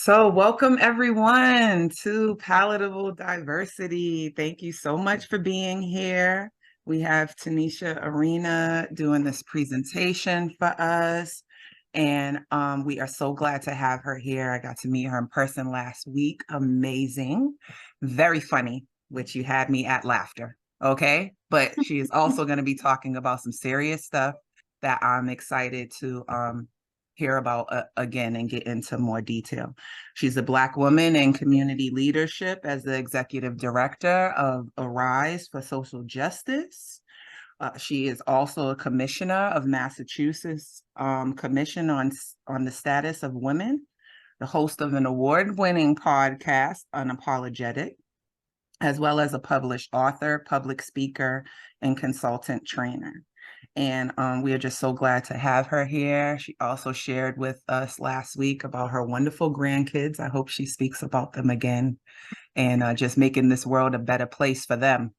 So, welcome everyone to Palatable Diversity. Thank you so much for being here. We have Tanisha Arena doing this presentation for us, and we are so glad to have her here. I got to meet her in person last week. Amazing, very funny, which you had me at laughter. Okay, but she is also going to be talking about some serious stuff that I'm excited to hear about again and get into more detail. She's a Black woman in community leadership as the executive director of Arise for Social Justice. She is also a commissioner of Massachusetts Commission on the Status of Women, the host of an award-winning podcast, Unapologetic, as well as a published author, public speaker, and consultant trainer. And we are just so glad to have her here. She also shared with us last week about her wonderful grandkids. I hope she speaks about them again and just making this world a better place for them.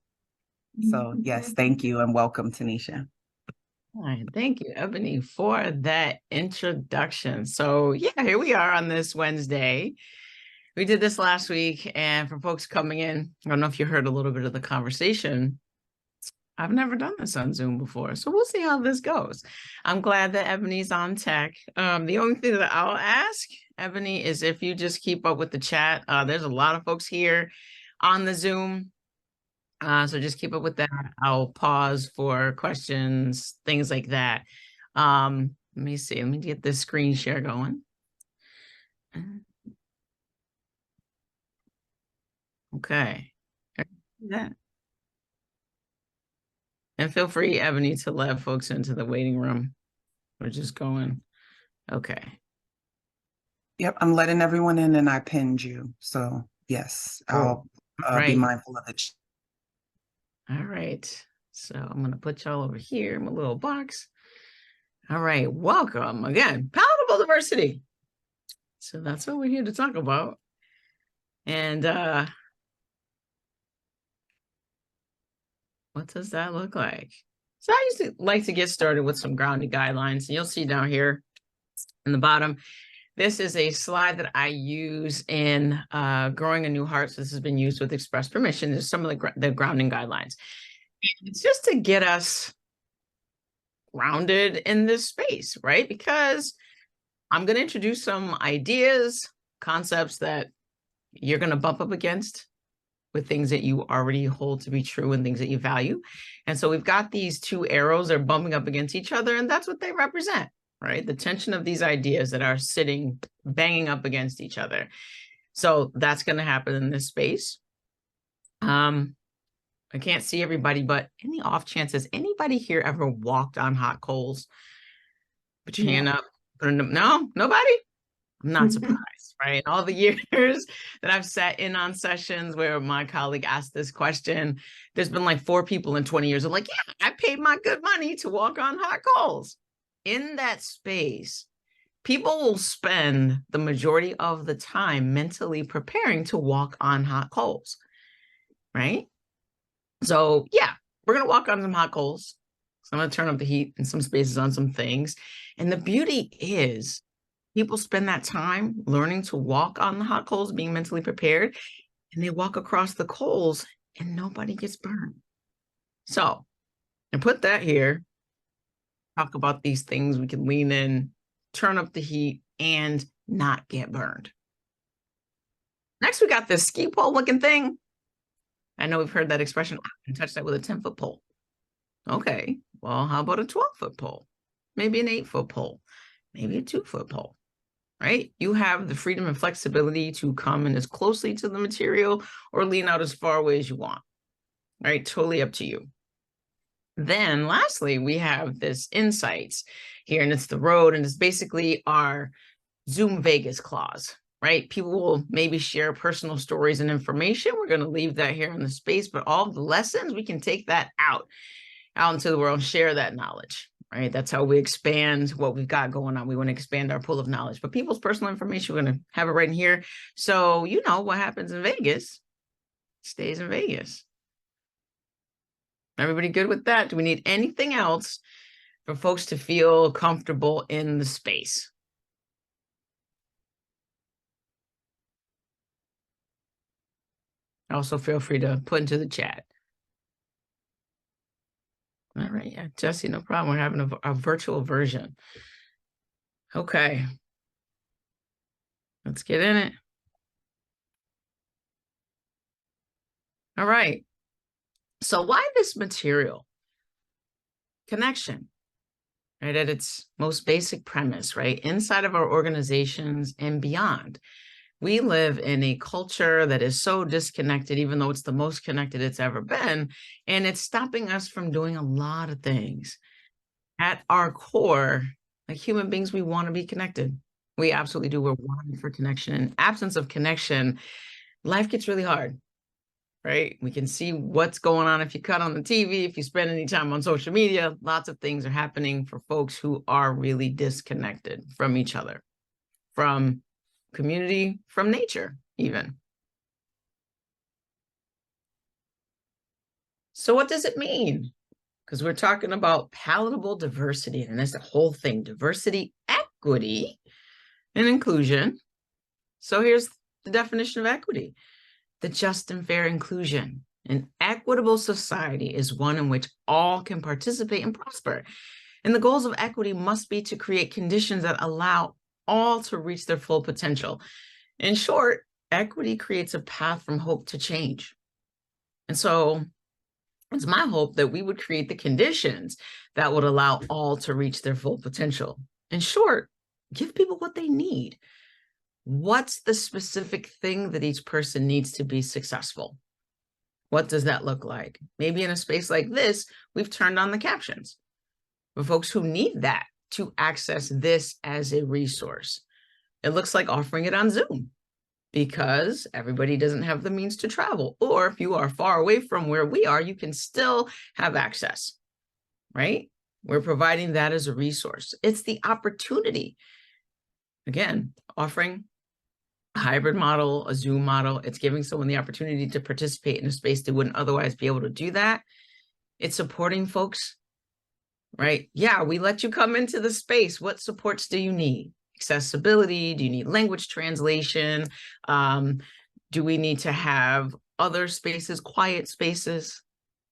So, yes, thank you and welcome, Tanisha. All right, thank you, Ebony, for that introduction. So, yeah, here we are on this Wednesday. We did this last week, and for folks coming in, I don't know if you heard a little bit of the conversation. I've never done this on Zoom before, so we'll see how this goes. I'm glad that Ebony's on tech. The only thing that I'll ask, Ebony, is if you just keep up with the chat. There's a lot of folks here on the Zoom. So just keep up with that. I'll pause for questions, things like that. Let me see. Let me get this screen share going. Okay. That. And feel free, Ebony, to let folks into the waiting room. We're just going. Okay. Yep, I'm letting everyone in and I pinned you. So, yes, I'll be mindful of it. All right. So I'm going to put y'all over here in my little box. All right. Welcome again. Palatable diversity. So that's what we're here to talk about. And what does that look like? So I used to like to get started with some grounding guidelines. And you'll see down here in the bottom, this is a slide that I use in Growing a New Heart. So this has been used with express permission. There's some of the grounding guidelines. It's just to get us grounded in this space, right? Because I'm going to introduce some ideas, concepts that you're going to bump up against with things that you already hold to be true and things that you value. And so we've got these two arrows, they're bumping up against each other, and that's what they represent, right? The tension of these ideas that are sitting, banging up against each other. So that's going to happen in this space. I can't see everybody, but any off chance, has anybody here ever walked on hot coals? Put your hand up. No, nobody? I'm not surprised, right? All the years that I've sat in on sessions where my colleague asked this question, there's been like 4 people in 20 years. I'm like, yeah, I paid my good money to walk on hot coals. In that space, people will spend the majority of the time mentally preparing to walk on hot coals, right? So yeah, we're going to walk on some hot coals. So I'm going to turn up the heat in some spaces on some things. And the beauty is people spend that time learning to walk on the hot coals, being mentally prepared, and they walk across the coals and nobody gets burned. So I put that here, talk about these things. We can lean in, turn up the heat, and not get burned. Next, we got this ski pole looking thing. I know we've heard that expression, I can touch that with a 10-foot pole. Okay, well, how about a 12-foot pole? Maybe an 8-foot pole, maybe a 2-foot pole, right? You have the freedom and flexibility to come in as closely to the material or lean out as far away as you want, right? Totally up to you. Then lastly, we have this insights here, and it's the road, and it's basically our Zoom Vegas clause, right? People will maybe share personal stories and information. We're going to leave that here in the space, but all the lessons, we can take that out into the world, share that knowledge, right? That's how we expand what we've got going on. We want to expand our pool of knowledge, but people's personal information, we're going to have it right in here. So, you know, what happens in Vegas stays in Vegas. Everybody good with that? Do we need anything else for folks to feel comfortable in the space? Also, feel free to put into the chat. All right, yeah, Jesse, no problem. We're having a virtual version. Okay, let's get in it. All right, so why this material? Connection, right, at its most basic premise, right? Inside of our organizations and beyond. We live in a culture that is so disconnected, even though it's the most connected it's ever been, and it's stopping us from doing a lot of things. At our core, like human beings, we want to be connected. We absolutely do. We're wired for connection. In absence of connection, life gets really hard, right? We can see what's going on if you cut on the TV, if you spend any time on social media. Lots of things are happening for folks who are really disconnected from each other, from community, from nature, even. So what does it mean? Because we're talking about palatable diversity, and that's the whole thing: diversity, equity, and inclusion. So here's the definition of equity: the just and fair inclusion. An equitable society is one in which all can participate and prosper. And the goals of equity must be to create conditions that allow all to reach their full potential. In short, equity creates a path from hope to change. And so it's my hope that we would create the conditions that would allow all to reach their full potential. In short, give people what they need. What's the specific thing that each person needs to be successful? What does that look like? Maybe in a space like this, we've turned on the captions for folks who need that to access this as a resource. It looks like offering it on Zoom because everybody doesn't have the means to travel. Or if you are far away from where we are, you can still have access, right? We're providing that as a resource. It's the opportunity. Again, offering a hybrid model, a Zoom model. It's giving someone the opportunity to participate in a space they wouldn't otherwise be able to do that. It's supporting folks, right? Yeah, we let you come into the space. What supports do you need? Accessibility? Do you need language translation? Do we need to have other spaces, quiet spaces,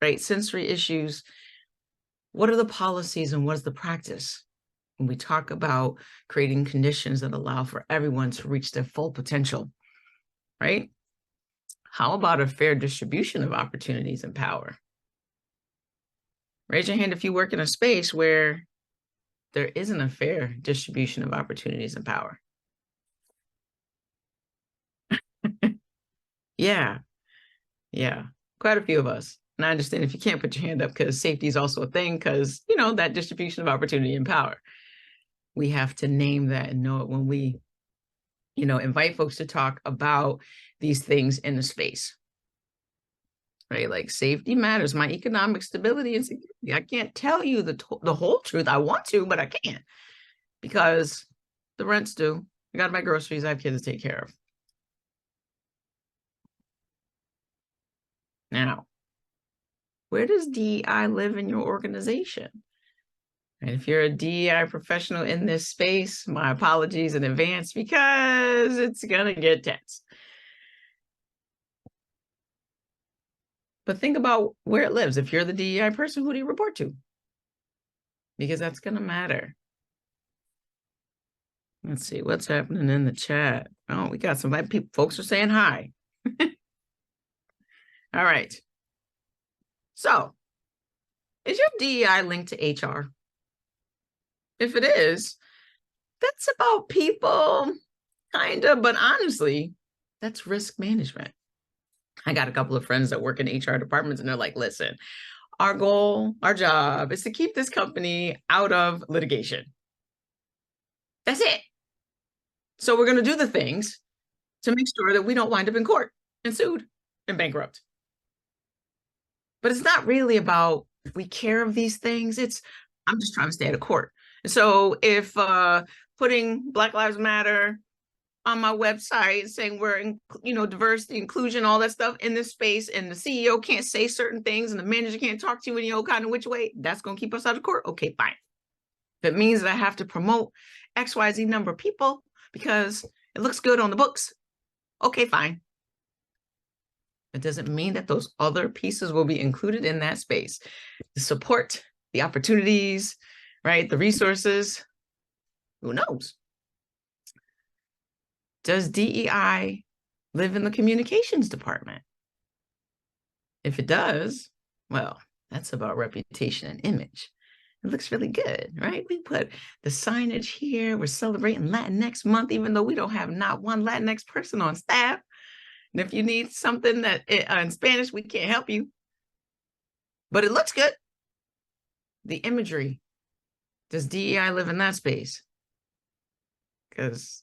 right? Sensory issues. What are the policies and what is the practice? When we talk about creating conditions that allow for everyone to reach their full potential, right? How about a fair distribution of opportunities and power? Raise your hand if you work in a space where there isn't a fair distribution of opportunities and power. Yeah, quite a few of us. And I understand if you can't put your hand up because safety is also a thing, because, you know, that distribution of opportunity and power. We have to name that and know it when we, you know, invite folks to talk about these things in the space, right? Like safety matters, my economic stability and security. I can't tell you the whole truth. I want to, but I can't because the rent's due. I got my groceries. I have kids to take care of. Now, where does DEI live in your organization? And if you're a DEI professional in this space, my apologies in advance because it's going to get tense. But think about where it lives. If you're the DEI person, who do you report to? Because that's going to matter. Let's see what's happening in the chat. Oh, we got some people. Folks are saying hi. All right. So, is your DEI linked to HR? If it is, that's about people, kind of, but honestly, that's risk management. I got a couple of friends that work in HR departments, and they're like, listen, our goal, our job is to keep this company out of litigation. That's it. So we're going to do the things to make sure that we don't wind up in court and sued and bankrupt. But it's not really about we care of these things. It's I'm just trying to stay out of court. And so if putting Black Lives Matter on my website saying we're in, you know, diversity, inclusion, all that stuff in this space, and the CEO can't say certain things and the manager can't talk to you any old kind of which way, that's going to keep us out of court. Okay, fine. If it means that I have to promote XYZ number of people because it looks good on the books, okay, fine. It doesn't mean that those other pieces will be included in that space. The support, the opportunities, right? The resources, who knows? Does DEI live in the communications department? If it does, well, that's about reputation and image. It looks really good, right? We put the signage here. We're celebrating Latinx month, even though we don't have not one Latinx person on staff. And if you need something that in Spanish, we can't help you. But it looks good. The imagery. Does DEI live in that space? Because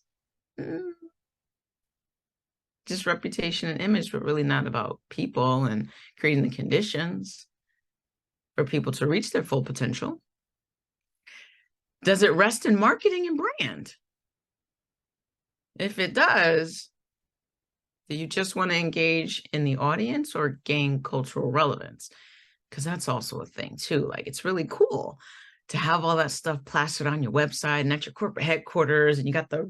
just reputation and image, but really not about people and creating the conditions for people to reach their full potential. Does it rest in marketing and brand? If it does, do you just want to engage in the audience or gain cultural relevance? Because that's also a thing too. Like, it's really cool to have all that stuff plastered on your website and at your corporate headquarters, and you got the,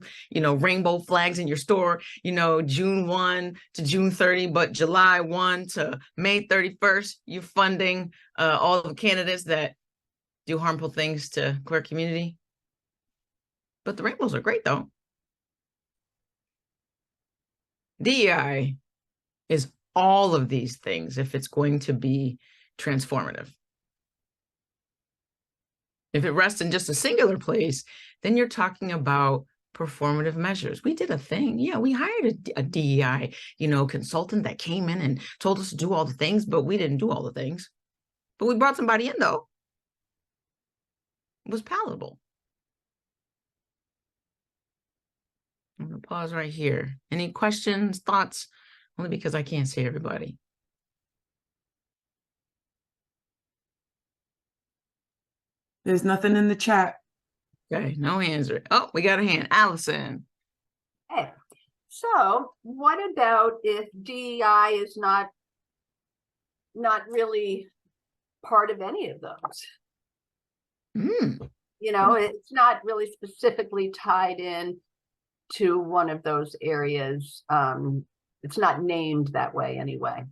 rainbow flags in your store, June 1 to June 30, but July 1 to May 31st, you're funding all of the candidates that do harmful things to queer community. But the rainbows are great though. DEI is all of these things if it's going to be transformative. If it rests in just a singular place, then you're talking about performative measures. We did a thing. Yeah, we hired a DEI, consultant that came in and told us to do all the things, but we didn't do all the things. But we brought somebody in though. It was palatable. I'm going to pause right here. Any questions, thoughts? Only because I can't see everybody. There's nothing in the chat. Okay, no hands. Oh, we got a hand. Allison. Hey, so what about if DEI is not really part of any of those? It's not really specifically tied in to one of those areas. It's not named that way anyway.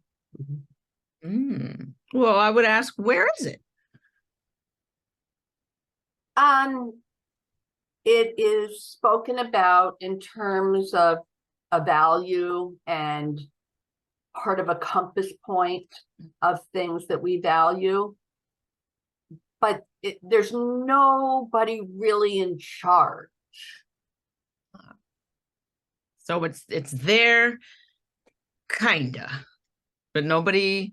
Well, I would ask, where is it? It is spoken about in terms of a value and part of a compass point of things that we value, but there's nobody really in charge. So it's there, kinda, but nobody.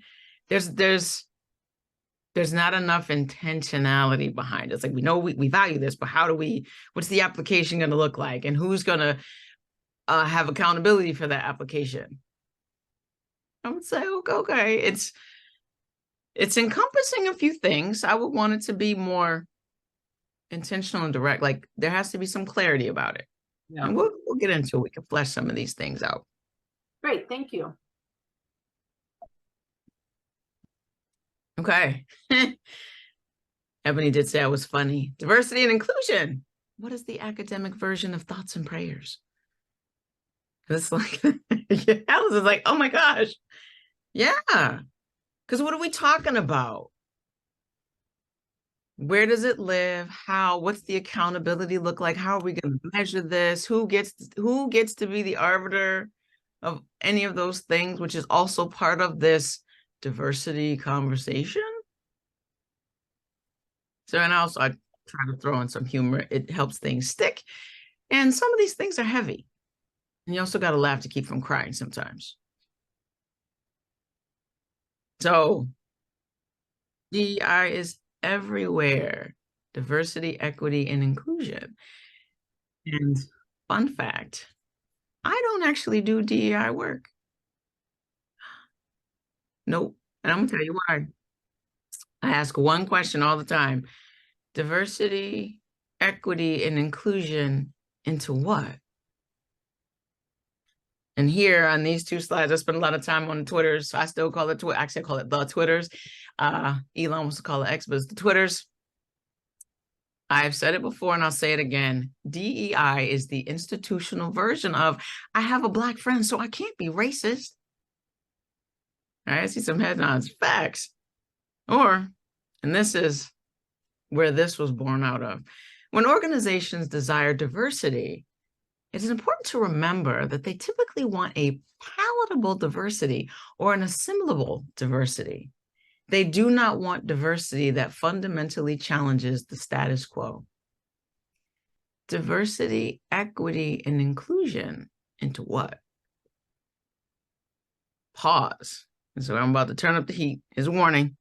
There's not enough intentionality behind it. It's like, we know we value this, but what's the application going to look like? And who's going to have accountability for that application? I would say, okay, it's encompassing a few things. I would want it to be more intentional and direct. Like, there has to be some clarity about it. Yeah. And we'll get into it. We can flesh some of these things out. Great, thank you. Okay. Ebony did say I was funny. Diversity and inclusion. What is the academic version of thoughts and prayers? It's like, Alice is like, oh my gosh. Yeah. Because what are we talking about? Where does it live? How? What's the accountability look like? How are we going to measure this? Who gets to be the arbiter of any of those things, which is also part of this diversity conversation? So, and also I try to throw in some humor. It helps things stick. And some of these things are heavy. And you also got to laugh to keep from crying sometimes. So DEI is everywhere. Diversity, equity, and inclusion. And fun fact, I don't actually do DEI work. Nope. And I'm gonna tell you why. I ask one question all the time. Diversity, equity, and inclusion into what? And here on these two slides, I spent a lot of time on Twitters. So I still call it Twitter. Actually, I call it the Twitters. Elon wants to call it X, but it's the Twitters. I've said it before and I'll say it again. DEI is the institutional version of, I have a Black friend, so I can't be racist. I see some head nods. Facts. Or, and this is where this was born out of, when organizations desire diversity, it is important to remember that they typically want a palatable diversity or an assimilable diversity. They do not want diversity that fundamentally challenges the status quo. Diversity, equity, and inclusion into what? Pause. And so I'm about to turn up the heat. Here's a warning.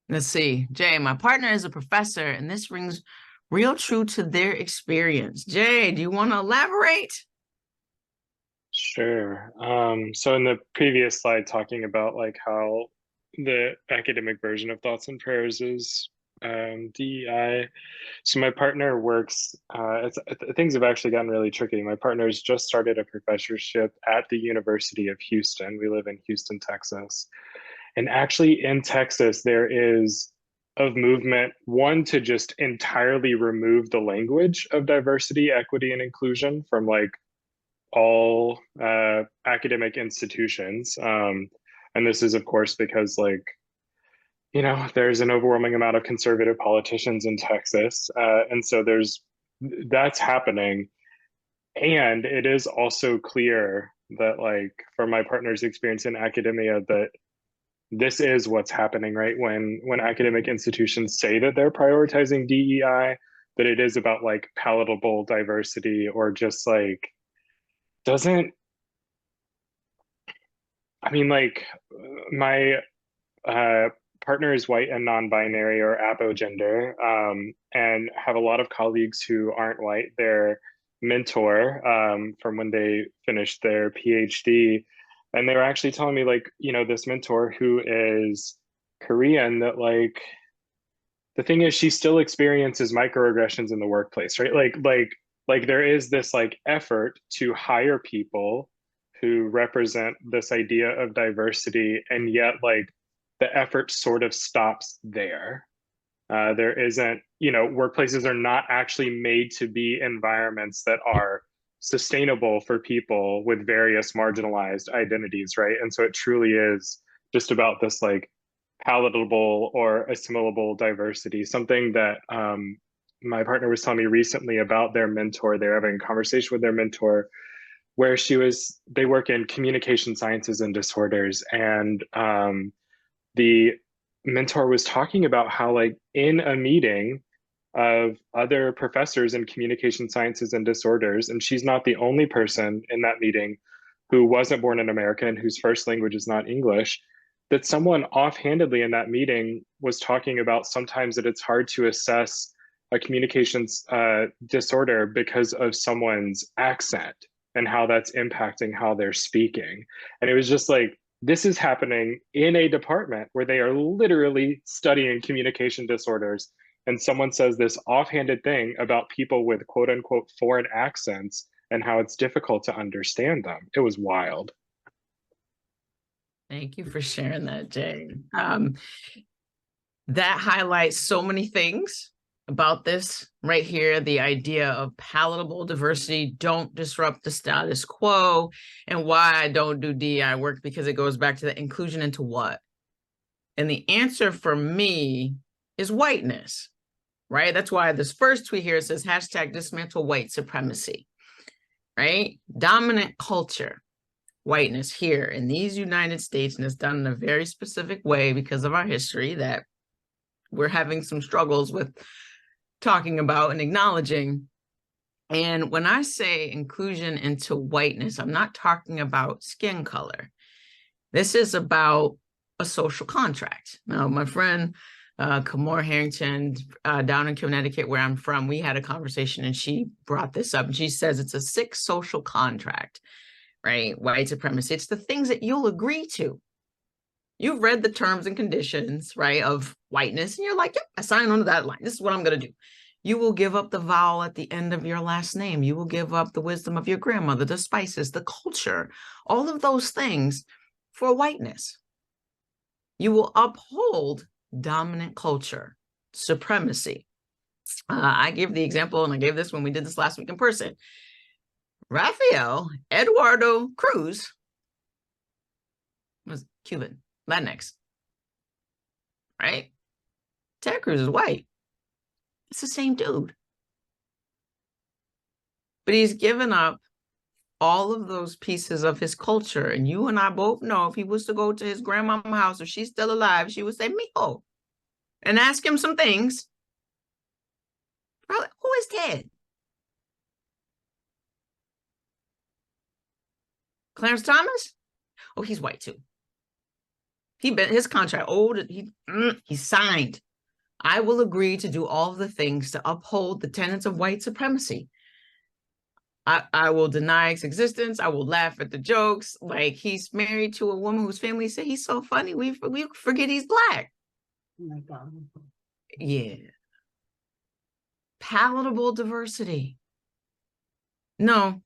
Let's see. Jay, my partner is a professor, and this rings real true to their experience. Jay, do you want to elaborate? Sure. So in the previous slide, talking about like how the academic version of Thoughts and Prayers is DEI. So my partner works, things have actually gotten really tricky. My partner's just started a professorship at the University of Houston. We live in Houston, Texas. And actually in Texas, there is a movement, one, to just entirely remove the language of diversity, equity, and inclusion from like all academic institutions. And this is, of course, because like, you know, there's an overwhelming amount of conservative politicians in Texas. And so that's happening. And it is also clear that like from my partner's experience in academia, that this is what's happening, right? When academic institutions say that they're prioritizing DEI, that it is about like palatable diversity or just like, doesn't, I mean, like my partner is white and non-binary or apogender, and have a lot of colleagues who aren't white. Their mentor from when they finished their PhD, and they were actually telling me like, you know, this mentor who is Korean, that like, the thing is she still experiences microaggressions in the workplace, right? Like there is this like effort to hire people who represent this idea of diversity, and yet like the effort sort of stops there. There isn't, you know, workplaces are not actually made to be environments that are sustainable for people with various marginalized identities, right? And so it truly is just about this like palatable or assimilable diversity, something that my partner was telling me recently about their mentor. They were having a conversation with their mentor where they work in communication sciences and disorders. And the mentor was talking about how like in a meeting of other professors in communication sciences and disorders, and she's not the only person in that meeting who wasn't born in America and whose first language is not English, that someone offhandedly in that meeting was talking about sometimes that it's hard to assess a communications disorder because of someone's accent and how that's impacting how they're speaking. And it was just like, this is happening in a department where they are literally studying communication disorders. And someone says this offhanded thing about people with quote unquote foreign accents and how it's difficult to understand them. It was wild. Thank you for sharing that, Jay. That highlights so many things about this right here, the idea of palatable diversity, don't disrupt the status quo, and why I don't do DEI work, because it goes back to the inclusion into what? And the answer for me is whiteness, right? That's why this first tweet here says hashtag dismantle white supremacy, right? Dominant culture, whiteness here in these United States, and it's done in a very specific way because of our history that we're having some struggles with talking about and acknowledging. And when I say inclusion into whiteness, I'm not talking about skin color. This is about a social contract. Now, my friend Kamora Harrington down in Connecticut, where I'm from, we had a conversation and she brought this up, and she says it's a 6 social contract, right? White supremacy. It's the things that you'll agree to. You've read the terms and conditions, right, of whiteness, and you're like, yep, I sign on to that line. This is what I'm going to do. You will give up the vowel at the end of your last name. You will give up the wisdom of your grandmother, the spices, the culture, all of those things for whiteness. You will uphold dominant culture, supremacy. I give the example, and I gave this when we did this last week in person. Rafael Eduardo Cruz was Cuban. Latinx, right? Ted Cruz is white. It's the same dude. But he's given up all of those pieces of his culture. And you and I both know if he was to go to his grandmama's house, if she's still alive, she would say, Mijo, and ask him some things. Probably, who is Ted? Clarence Thomas? Oh, he's white too. His contract old. He signed. I will agree to do all of the things to uphold the tenets of white supremacy. I will deny its existence. I will laugh at the jokes. Like, he's married to a woman whose family say he's so funny. We forget he's Black. Oh my God. Yeah. Palatable diversity. No,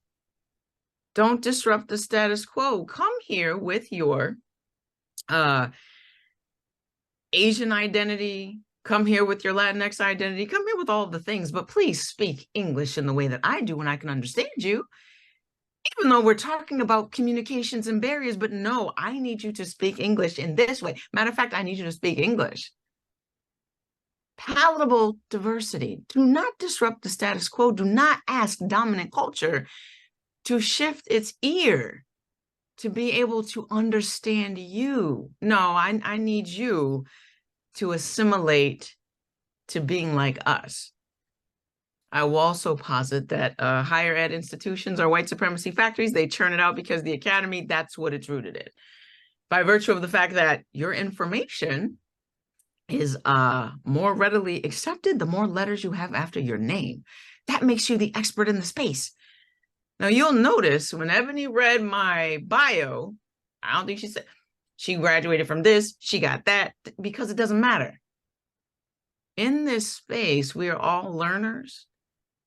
don't disrupt the status quo. Come here with your Asian identity. Come here with your Latinx identity. Come here with all of the things, but please speak English in the way that I do and I can understand you. Even though we're talking about communications and barriers, but no, I need you to speak English in this way. Matter of fact, I need you to speak English. Palatable diversity. Do not disrupt the status quo. Do not ask dominant culture to shift its ear to be able to understand you. No, I need you to assimilate to being like us. I will also posit that higher ed institutions are white supremacy factories. They churn it out because the academy, that's what it's rooted in. By virtue of the fact that your information is more readily accepted, the more letters you have after your name. That makes you the expert in the space. Now, you'll notice when Ebony read my bio, I don't think she said she graduated from this, she got that, because it doesn't matter. In this space, we are all learners.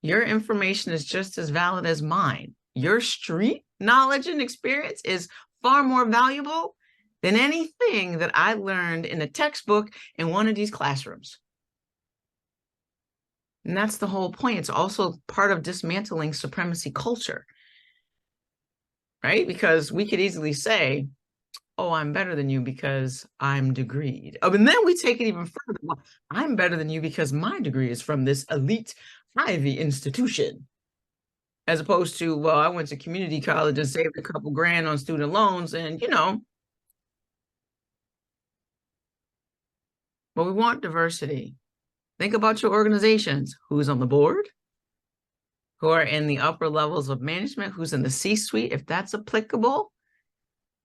Your information is just as valid as mine. Your street knowledge and experience is far more valuable than anything that I learned in a textbook in one of these classrooms. And that's the whole point. It's also part of dismantling supremacy culture, right? Because we could easily say, oh, I'm better than you because I'm degreed. Oh, and then we take it even further. Well, I'm better than you because my degree is from this elite Ivy institution. As opposed to, well, I went to community college and saved a couple grand on student loans and, but we want diversity. Think about your organizations. Who's on the board? Who are in the upper levels of management? Who's in the C-suite, if that's applicable?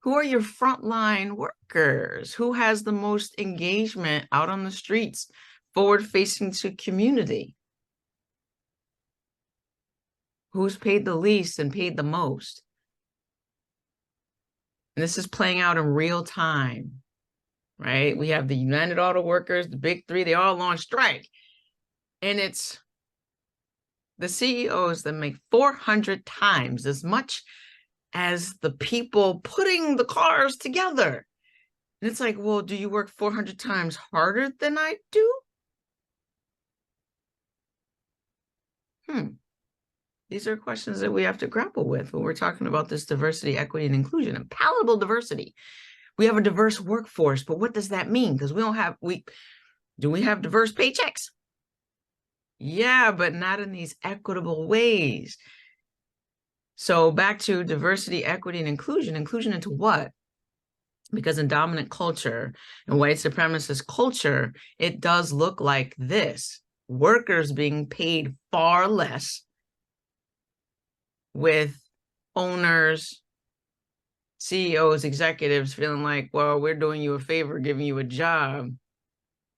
Who are your frontline workers? Who has the most engagement out on the streets, forward-facing to community? Who's paid the least and paid the most? And this is playing out in real time, right? We have the United Auto Workers, the big three, they all on strike. And it's the CEOs that make 400 times as much as the people putting the cars together. And it's like, well, do you work 400 times harder than I do? These are questions that we have to grapple with when we're talking about this diversity, equity, and inclusion, and palatable diversity. We have a diverse workforce, but what does that mean? Because do we have diverse paychecks? Yeah, but not in these equitable ways. So back to diversity, equity, and inclusion. Inclusion into what? Because in dominant culture and white supremacist culture, it does look like this. Workers being paid far less, with owners, CEOs, executives feeling like, well, we're doing you a favor, giving you a job.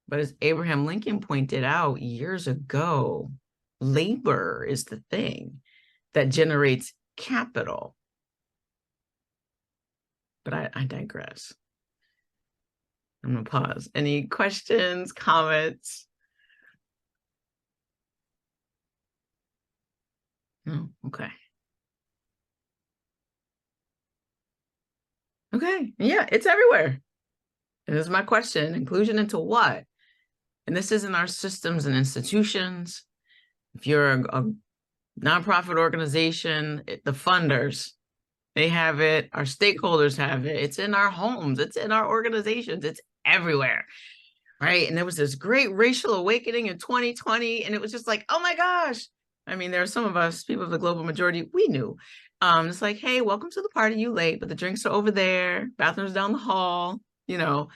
But as Abraham Lincoln pointed out years ago, labor is the thing that generates capital. But I digress. I'm going to pause. Any questions, comments? No, okay. Okay, yeah, it's everywhere. And this is my question, inclusion into what? And this isn't our systems and institutions. If you're a nonprofit organization, the funders, They have it. Our stakeholders have it. It's in our homes. It's in our organizations. It's everywhere. Right. And there was this great racial awakening in 2020. And it was just like, oh my gosh. I mean, there are some of us, people of the global majority, we knew. It's like, hey, welcome to the party. You late, but the drinks are over there. Bathrooms down the hall, you know.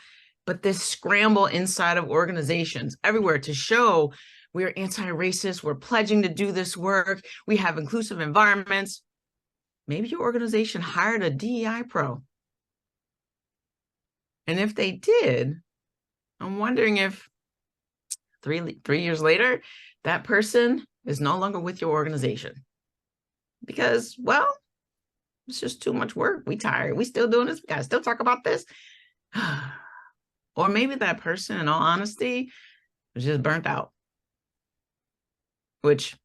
But this scramble inside of organizations everywhere to show we're anti-racist. We're pledging to do this work. We have inclusive environments. Maybe your organization hired a DEI pro. And if they did, I'm wondering if three years later, that person is no longer with your organization. Because, well, it's just too much work. We tired. We still doing this. We gotta still talk about this. Or maybe that person, in all honesty, was just burnt out. Which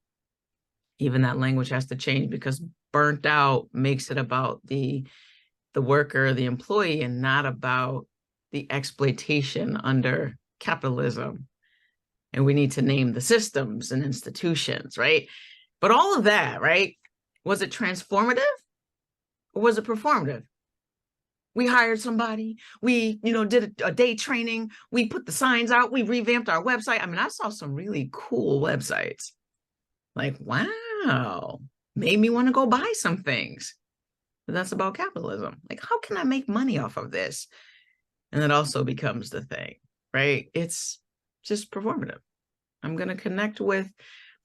even that language has to change, because burnt out makes it about the worker, the employee, and not about the exploitation under capitalism. And we need to name the systems and institutions, right? But all of that, right? Was it transformative or was it performative? We hired somebody, we, did a day training, we put the signs out, we revamped our website. I mean, I saw some really cool websites. Like, wow, made me want to go buy some things. But that's about capitalism. Like, how can I make money off of this? And it also becomes the thing, right? It's just performative. I'm going to connect with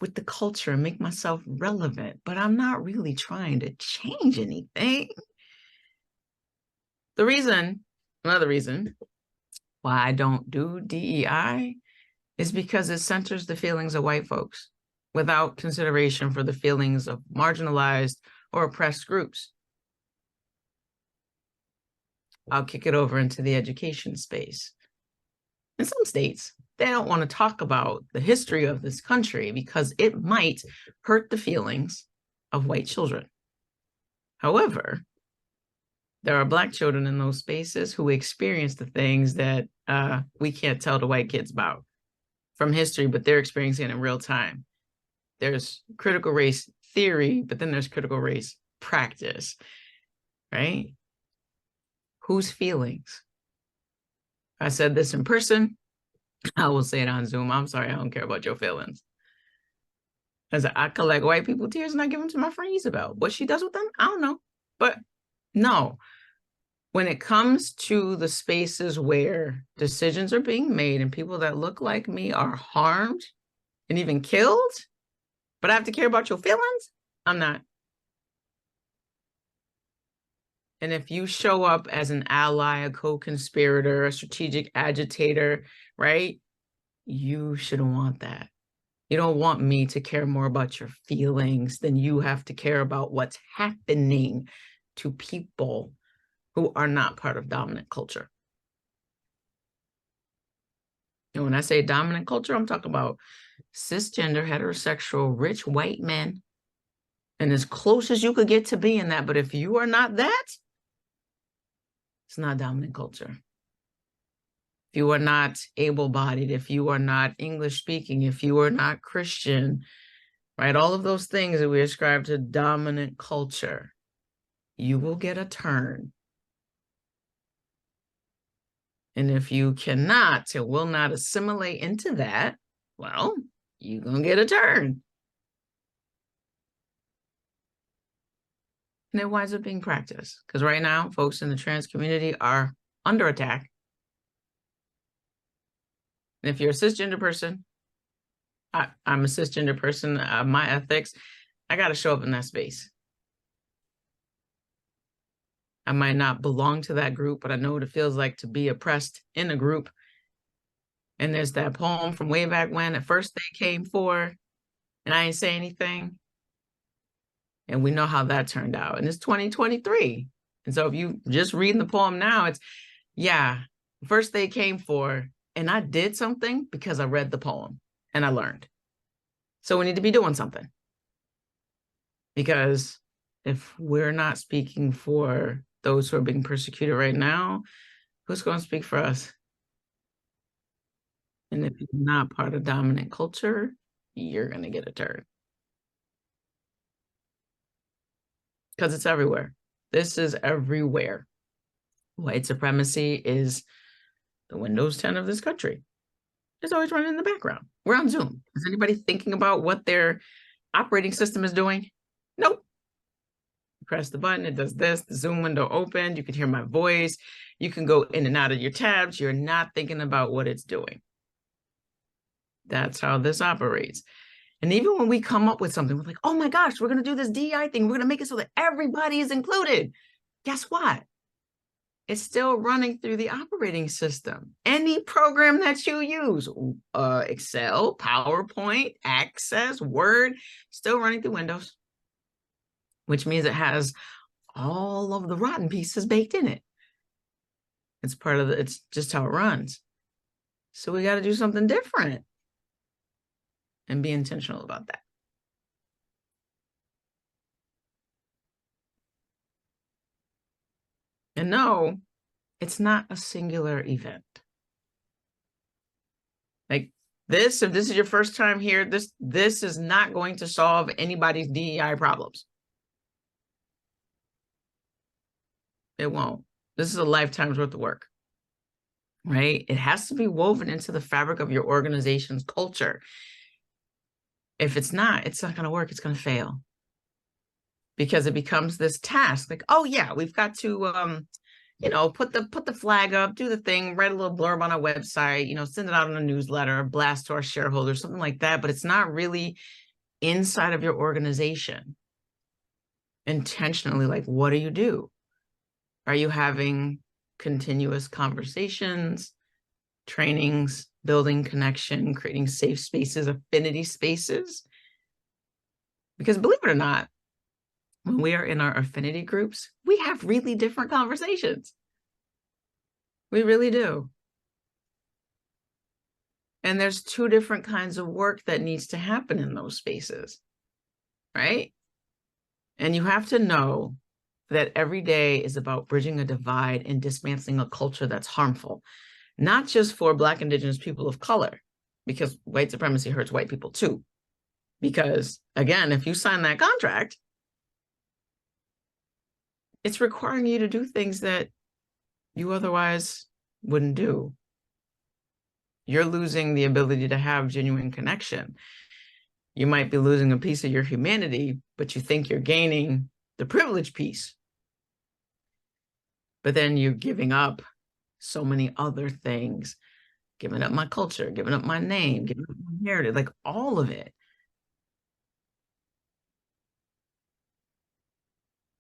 the culture and make myself relevant, but I'm not really trying to change anything. Another reason why I don't do DEI is because it centers the feelings of white folks without consideration for the feelings of marginalized or oppressed groups. I'll kick it over into the education space. In some states, they don't want to talk about the history of this country because it might hurt the feelings of white children. However, there are Black children in those spaces who experience the things that we can't tell the white kids about from history, but they're experiencing it in real time. There's critical race theory, but then there's critical race practice, right? Whose feelings? I said this in person. I will say it on Zoom. I'm sorry, I don't care about your feelings. As I collect white people tears and I give them to my friend Isabel. What she does with them, I don't know. But no, when it comes to the spaces where decisions are being made and people that look like me are harmed and even killed, but I have to care about your feelings, I'm not. And if you show up as an ally, a co-conspirator, a strategic agitator, right? You shouldn't want that. You don't want me to care more about your feelings than you have to care about what's happening to people who are not part of dominant culture. And when I say dominant culture, I'm talking about cisgender, heterosexual, rich white men. And as close as you could get to being that. But if you are not that, it's not dominant culture. If you are not able-bodied, if you are not English-speaking, if you are not Christian, right? All of those things that we ascribe to dominant culture, you will get a turn. And if you cannot or will not assimilate into that, well, you're going to get a turn. And it winds up being practiced. Because right now, folks in the trans community are under attack. And if you're a cisgender person, I'm a cisgender person, my ethics, I got to show up in that space. I might not belong to that group, but I know what it feels like to be oppressed in a group. And there's that poem from way back when, at first they came for, and I ain't say anything. And we know how that turned out. And it's 2023. And so if you just reading the poem now, it's, yeah, first they came for, and I did something because I read the poem and I learned. So we need to be doing something. Because if we're not speaking for those who are being persecuted right now, who's going to speak for us? And if you're not part of dominant culture, you're going to get a turn. Because it's everywhere. This is everywhere. White supremacy is the Windows 10 of this country. It's always running in the background. We're on Zoom. Is anybody thinking about what their operating system is doing? Nope. Press the button, it does this, the Zoom window opened, you can hear my voice, you can go in and out of your tabs, you're not thinking about what it's doing. That's how this operates. And even when we come up with something, we're like, oh my gosh, we're going to do this DEI thing, we're going to make it so that everybody is included. Guess what? It's still running through the operating system. Any program that you use, Excel, PowerPoint, Access, Word, still running through Windows, which means it has all of the rotten pieces baked in it. It's part of the, it's just how it runs. So we got to do something different and be intentional about that. And no, it's not a singular event. Like this, if this is your first time here, this is not going to solve anybody's DEI problems. It won't. This is a lifetime's worth of work, right? It has to be woven into the fabric of your organization's culture. If it's not going to work. It's going to fail because it becomes this task. Like, oh yeah, we've got to, put the flag up, do the thing, write a little blurb on our website, send it out in a newsletter, blast to our shareholders, something like that. But it's not really inside of your organization intentionally. Like, what do? Are you having continuous conversations, trainings, building connection, creating safe spaces, affinity spaces? Because believe it or not, when we are in our affinity groups, we have really different conversations. We really do. And there's two different kinds of work that needs to happen in those spaces, right? And you have to know that every day is about bridging a divide and dismantling a culture that's harmful, not just for Black, Indigenous people of color, because white supremacy hurts white people too. Because again, if you sign that contract, it's requiring you to do things that you otherwise wouldn't do. You're losing the ability to have genuine connection. You might be losing a piece of your humanity, but you think you're gaining the privilege piece. But then you're giving up so many other things, giving up my culture, giving up my name, giving up my heritage, like all of it.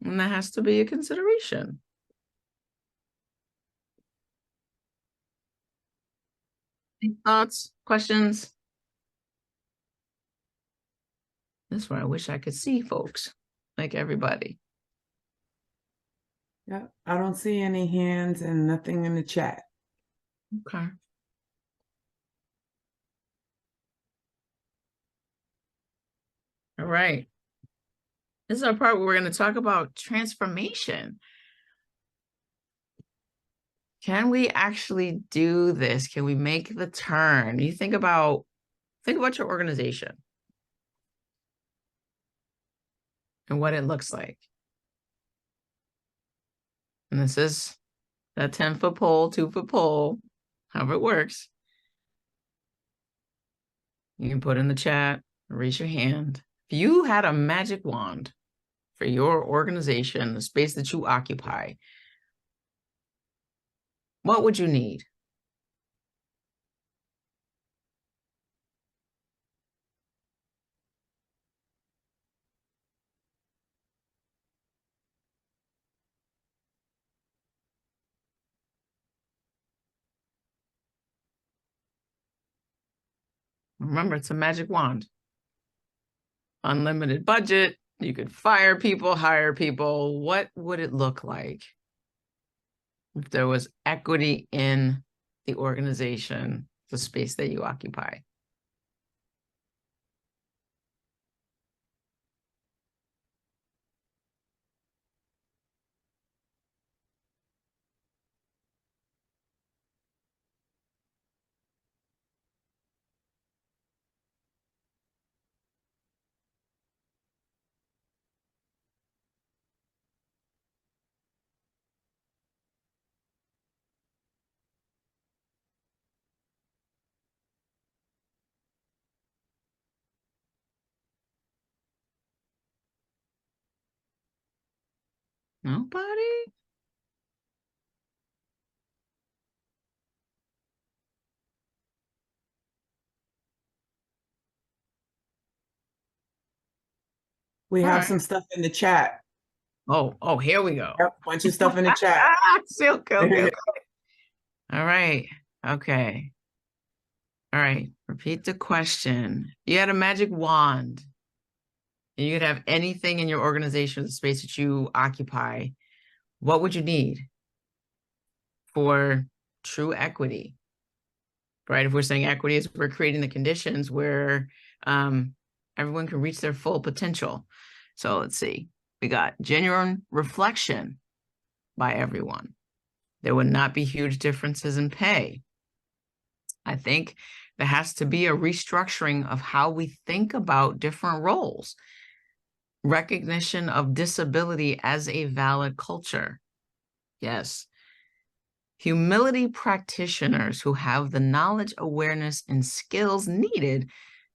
And that has to be a consideration. Any thoughts, questions? This is where I wish I could see folks, like everybody. Yeah, I don't see any hands and nothing in the chat. Okay. All right. This is our part where we're going to talk about transformation. Can we actually do this? Can we make the turn? You think about your organization and what it looks like. And this is that 10-foot pole, 2-foot pole, however it works. You can put in the chat, raise your hand. If you had a magic wand for your organization, the space that you occupy, what would you need? Remember, it's a magic wand. Unlimited budget. You could fire people, hire people. What would it look like if there was equity in the organization, the space that you occupy? Nobody? We All have right. some stuff in the chat. Oh, here we go. Yep, bunch of stuff in the chat. Okay. All right. Okay. All right. Repeat the question. You had a magic wand, and you could have anything in your organization, the space that you occupy. What would you need for true equity? Right? If we're saying equity is we're creating the conditions where everyone can reach their full potential. So let's see. We got genuine reflection by everyone. There would not be huge differences in pay. I think there has to be a restructuring of how we think about different roles. Recognition of disability as a valid culture. Yes. Humility practitioners who have the knowledge, awareness, and skills needed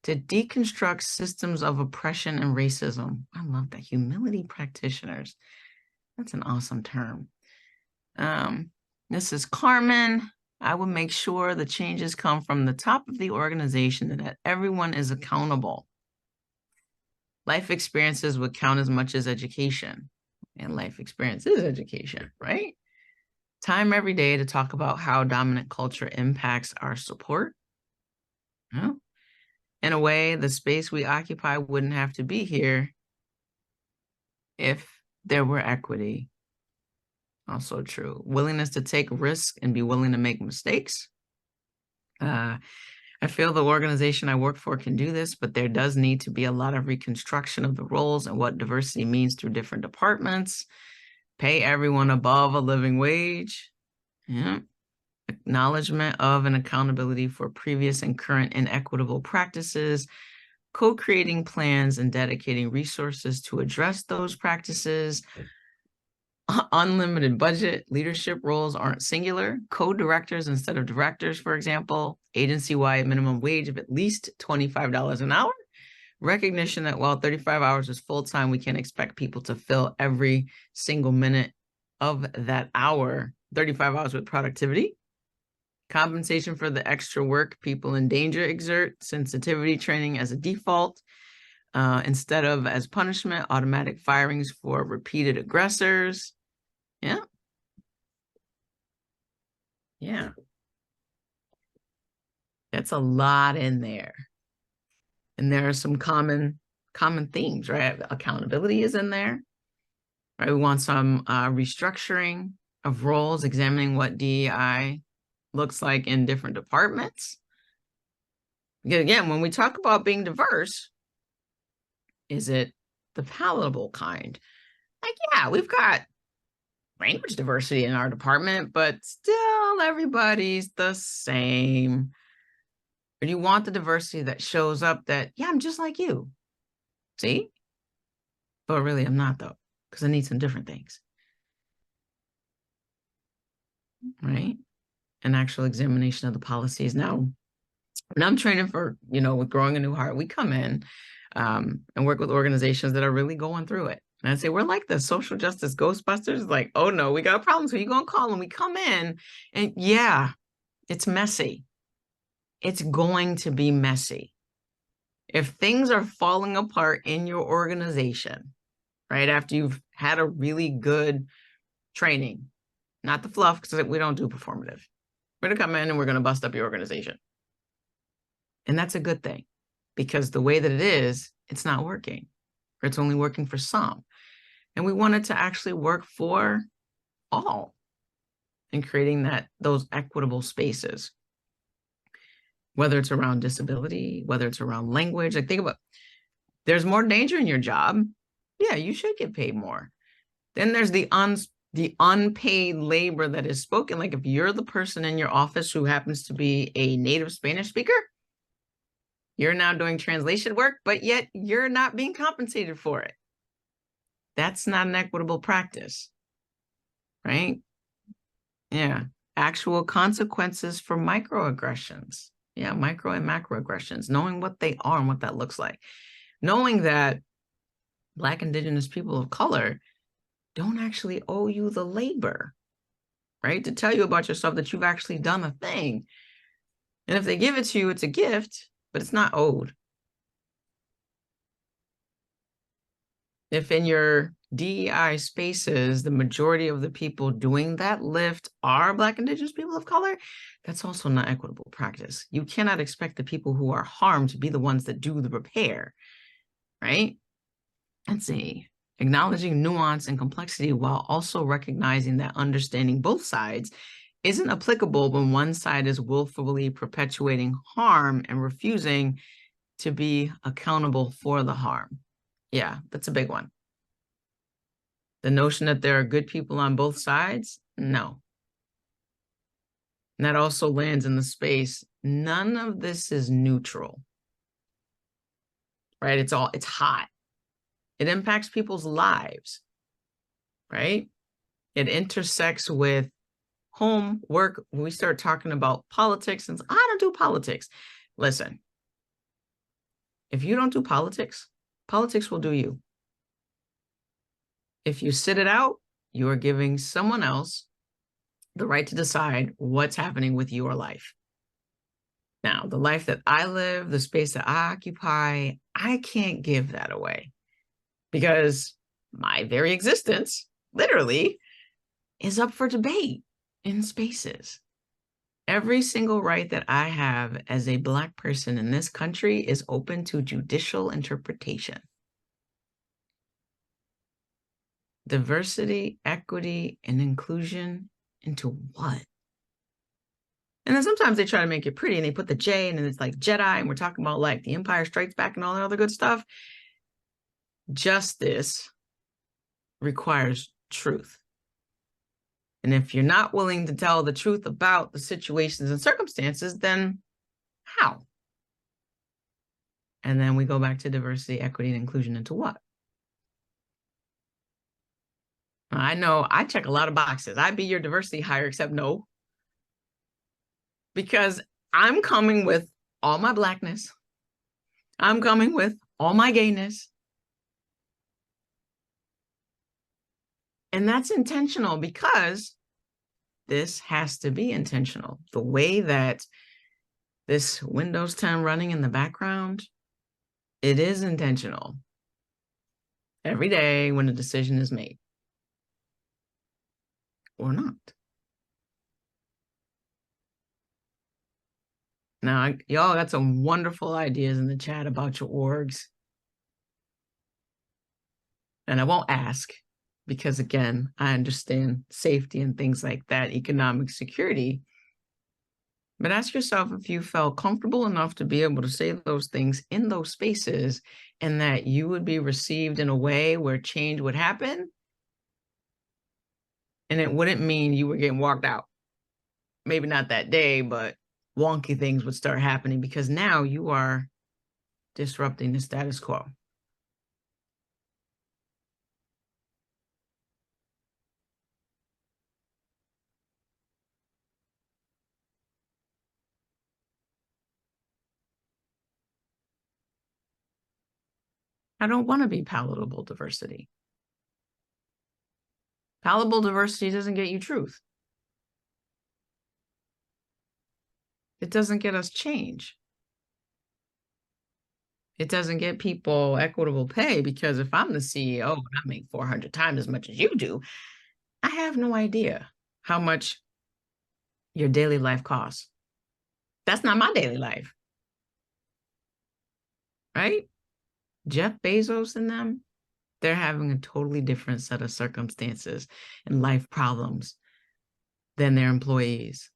to deconstruct systems of oppression and racism. I love that. Humility practitioners. That's an awesome term. This is Carmen. I will make sure the changes come from the top of the organization and that everyone is accountable. Life experiences would count as much as education. And life experience is education, right? Time every day to talk about how dominant culture impacts our support. Yeah. In a way, the space we occupy wouldn't have to be here if there were equity. Also true. Willingness to take risks and be willing to make mistakes. I feel the organization I work for can do this, but there does need to be a lot of reconstruction of the roles and what diversity means through different departments. Pay everyone above a living wage. Yeah. Acknowledgement of and accountability for previous and current inequitable practices, co-creating plans and dedicating resources to address those practices. Unlimited budget. Leadership roles aren't singular. Co-directors instead of directors, for example. Agency-wide minimum wage of at least $25 an hour. Recognition that while 35 hours is full-time, we can't expect people to fill every single minute of that hour, 35 hours, with productivity. Compensation for the extra work people in danger exert. Sensitivity training as a default. Instead of as punishment, automatic firings for repeated aggressors. Yeah. Yeah. That's a lot in there. And there are some common themes, right? Accountability is in there. Right? We want some restructuring of roles, examining what DEI looks like in different departments. Because again, when we talk about being diverse, is it the palatable kind? Like, yeah, we've got language diversity in our department, but still everybody's the same. But you want the diversity that shows up that, yeah, I'm just like you. See? But really, I'm not, though, because I need some different things. Right? An actual examination of the policies. Now, when I'm training for, with Growing a New Heart, we come in and work with organizations that are really going through it. And I say, we're like the social justice Ghostbusters. Like, oh no, we got problems. Who you going to call? And we come in and yeah, it's messy. It's going to be messy. If things are falling apart in your organization, right, after you've had a really good training, not the fluff, because we don't do performative. We're going to come in and we're going to bust up your organization. And that's a good thing, because the way that it is, it's not working, or it's only working for some. And we want it to actually work for all in creating those equitable spaces, whether it's around disability, whether it's around language. Like, think about, there's more danger in your job. Yeah, you should get paid more. Then there's the unpaid labor that is spoken. Like, if you're the person in your office who happens to be a native Spanish speaker, you're now doing translation work, but yet you're not being compensated for it. That's not an equitable practice, right? Yeah. Actual consequences for microaggressions. Yeah, micro and macroaggressions, knowing what they are and what that looks like. Knowing that Black, Indigenous people of color, don't actually owe you the labor, right? To tell you about yourself, that you've actually done a thing. And if they give it to you, it's a gift, but it's not owed. If in your DEI spaces, the majority of the people doing that lift are Black, Indigenous people of color, that's also not equitable practice. You cannot expect the people who are harmed to be the ones that do the repair, right? Let's see. Acknowledging nuance and complexity while also recognizing that understanding both sides isn't applicable when one side is willfully perpetuating harm and refusing to be accountable for the harm. Yeah, that's a big one. The notion that there are good people on both sides, no. And that also lands in the space. None of this is neutral, right? It's hot. It impacts people's lives, right? It intersects with home, work. When we start talking about politics, and I don't do politics. Listen, if you don't do politics, politics will do you. If you sit it out, you are giving someone else the right to decide what's happening with your life. Now, the life that I live, the space that I occupy, I can't give that away because my very existence, literally, is up for debate in spaces. Every single right that I have as a Black person in this country is open to judicial interpretation. Diversity, equity, and inclusion into what? And then sometimes they try to make it pretty and they put the J and then it's like Jedi and we're talking about like the Empire Strikes Back and all that other good stuff. Justice requires truth. And if you're not willing to tell the truth about the situations and circumstances, then how? And then we go back to diversity, equity, and inclusion into what? I know I check a lot of boxes. I'd be your diversity hire, except no. Because I'm coming with all my Blackness. I'm coming with all my gayness. And that's intentional because this has to be intentional. The way that this Windows 10 running in the background, it is intentional. Every day when a decision is made. Or not. Now, y'all got some wonderful ideas in the chat about your orgs. And I won't ask because, again, I understand safety and things like that, economic security. But ask yourself if you felt comfortable enough to be able to say those things in those spaces and that you would be received in a way where change would happen. And it wouldn't mean you were getting walked out. Maybe not that day, but wonky things would start happening because now you are disrupting the status quo. I don't want to be palatable diversity. Palatable diversity doesn't get you truth. It doesn't get us change. It doesn't get people equitable pay because if I'm the CEO and I make 400 times as much as you do, I have no idea how much your daily life costs. That's not my daily life. Right? Jeff Bezos and them, they're having a totally different set of circumstances and life problems than their employees.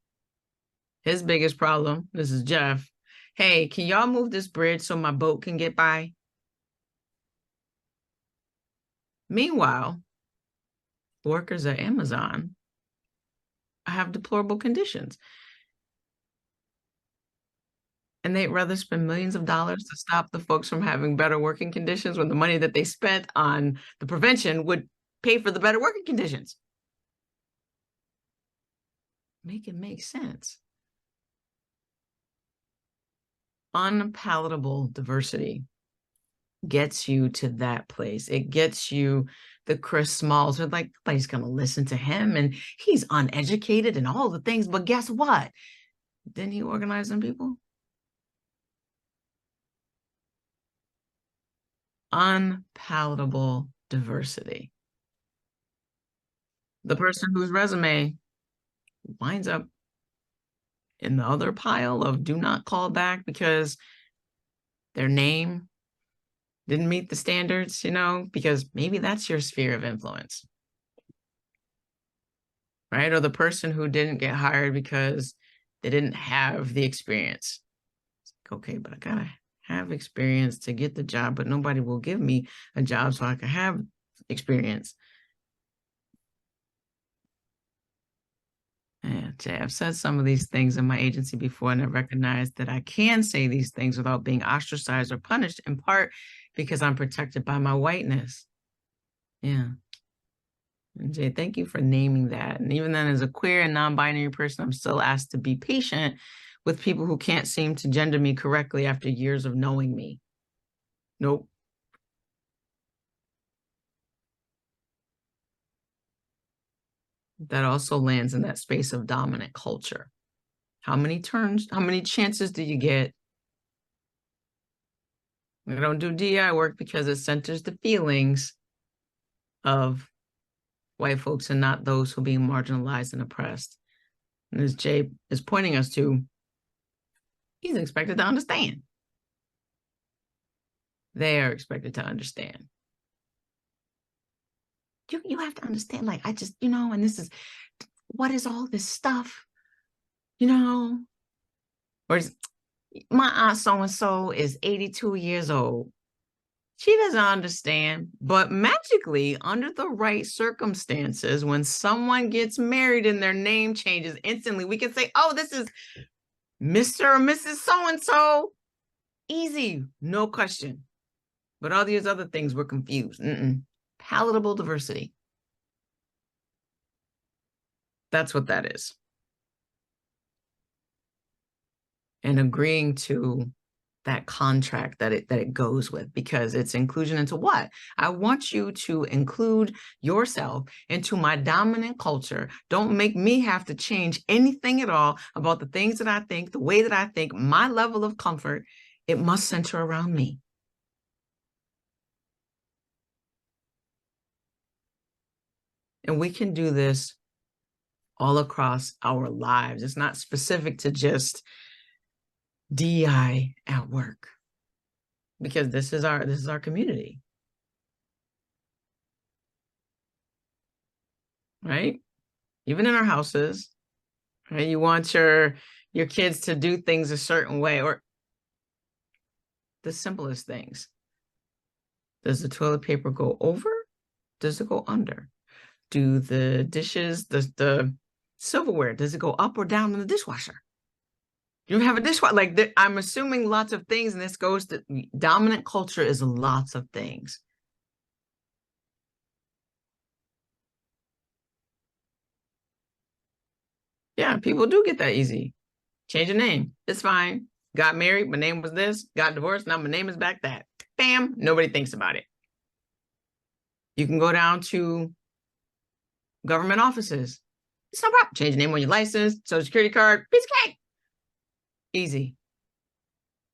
His biggest problem, this is Jeff, hey, can y'all move this bridge so my boat can get by? Meanwhile, workers at Amazon have deplorable conditions. And they'd rather spend millions of dollars to stop the folks from having better working conditions when the money that they spent on the prevention would pay for the better working conditions. Make it make sense. Unpalatable diversity gets you to that place. It gets you the Chris Smalls. They're like, nobody's going to listen to him, and he's uneducated and all the things. But guess what? Didn't he organize them people? Unpalatable diversity. The person whose resume winds up in the other pile of do not call back because their name didn't meet the standards, you know, because maybe that's your sphere of influence, right? Or the person who didn't get hired because they didn't have the experience. Okay, but I gotta have experience to get the job, but nobody will give me a job so I can have experience. Yeah, Jay, I've said some of these things in my agency before, and I recognize that I can say these things without being ostracized or punished, in part because I'm protected by my whiteness. Yeah. And Jay, thank you for naming that. And even then, as a queer and non-binary person, I'm still asked to be patient with people who can't seem to gender me correctly after years of knowing me. Nope. That also lands in that space of dominant culture. How many chances do you get? I don't do DI work because it centers the feelings of white folks and not those who are being marginalized and oppressed. And as Jay is pointing us to, he's expected to understand. They are expected to understand. You have to understand, like, I just, you know, and this is, what is all this stuff? You know, or my aunt so-and-so is 82 years old. She doesn't understand, but magically, under the right circumstances, when someone gets married and their name changes instantly, we can say, oh, this is Mr. or Mrs. So-and-so. Easy, no question. But all these other things, we're confused. Palatable diversity. That's what that is. And agreeing to that contract that it goes with, because it's inclusion into what? I want you to include yourself into my dominant culture. Don't make me have to change anything at all about the things that I think, the way that I think, my level of comfort. It must center around me. And we can do this all across our lives. It's not specific to just DI at work, because this is our community, right? Even in our houses, right? You want your kids to do things a certain way, or the simplest things. Does the toilet paper go over? Does it go under? Do the dishes, the silverware, does it go up or down in the dishwasher? You have a dishwasher. Like, I'm assuming lots of things, and this goes to dominant culture is lots of things. Yeah, people do get that easy. Change your name. It's fine. Got married, my name was this. Got divorced, now my name is back that. Bam, nobody thinks about it. You can go down to government offices. It's no problem. Change your name on your license, social security card, piece of cake. Easy.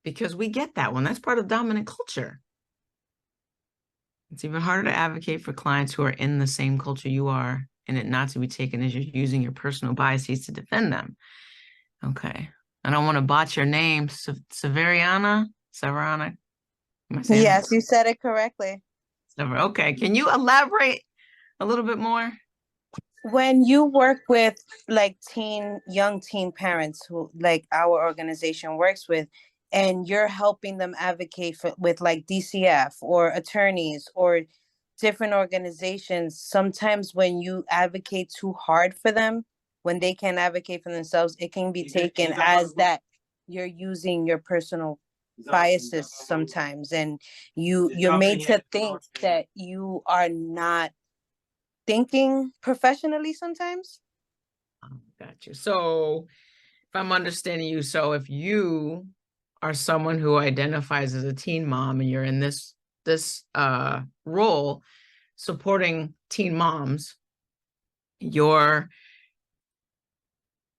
Because we get that one. That's part of dominant culture. It's even harder to advocate for clients who are in the same culture you are, and it not to be taken as you're using your personal biases to defend them. Okay. I don't want to botch your name. Severiana? Am I saying Yes, that? you said it correctly. Okay. Can you elaborate a little bit more? When you work with like young teen parents who like our organization works with, and you're helping them advocate with like DCF or attorneys or different organizations, sometimes when you advocate too hard for them, when they can't advocate for themselves, it can be taken as that you're using your personal biases sometimes, and you're made to think that you are not thinking professionally sometimes. Got you. So if I'm understanding you, so if you are someone who identifies as a teen mom and you're in this role supporting teen moms, your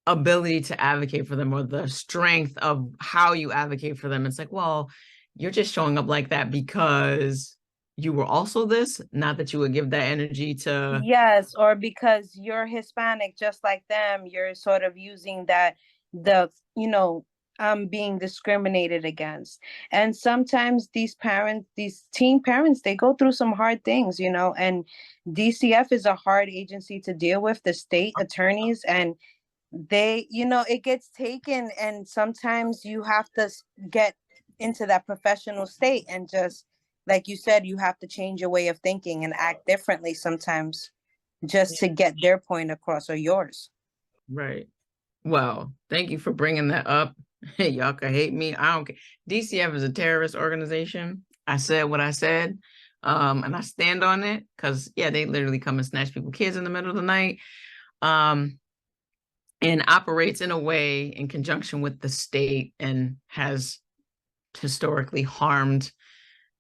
ability to advocate for them, or the strength of how you advocate for them. It's like, well, you're just showing up like that because you were also this, not that you would give that energy to. Yes, or because you're Hispanic just like them, you're sort of using that, I'm being discriminated against. And sometimes these teen parents, they go through some hard things, and DCF is a hard agency to deal with, the state attorneys, and they, it gets taken, and sometimes you have to get into that professional state, and just like you said, you have to change your way of thinking and act differently sometimes just to get their point across, or yours. Right. Well, thank you for bringing that up. Y'all can hate me, I don't care. DCF is a terrorist organization. I said what I said, and I stand on it, because they literally come and snatch people's kids in the middle of the night, and operates in a way in conjunction with the state, and has historically harmed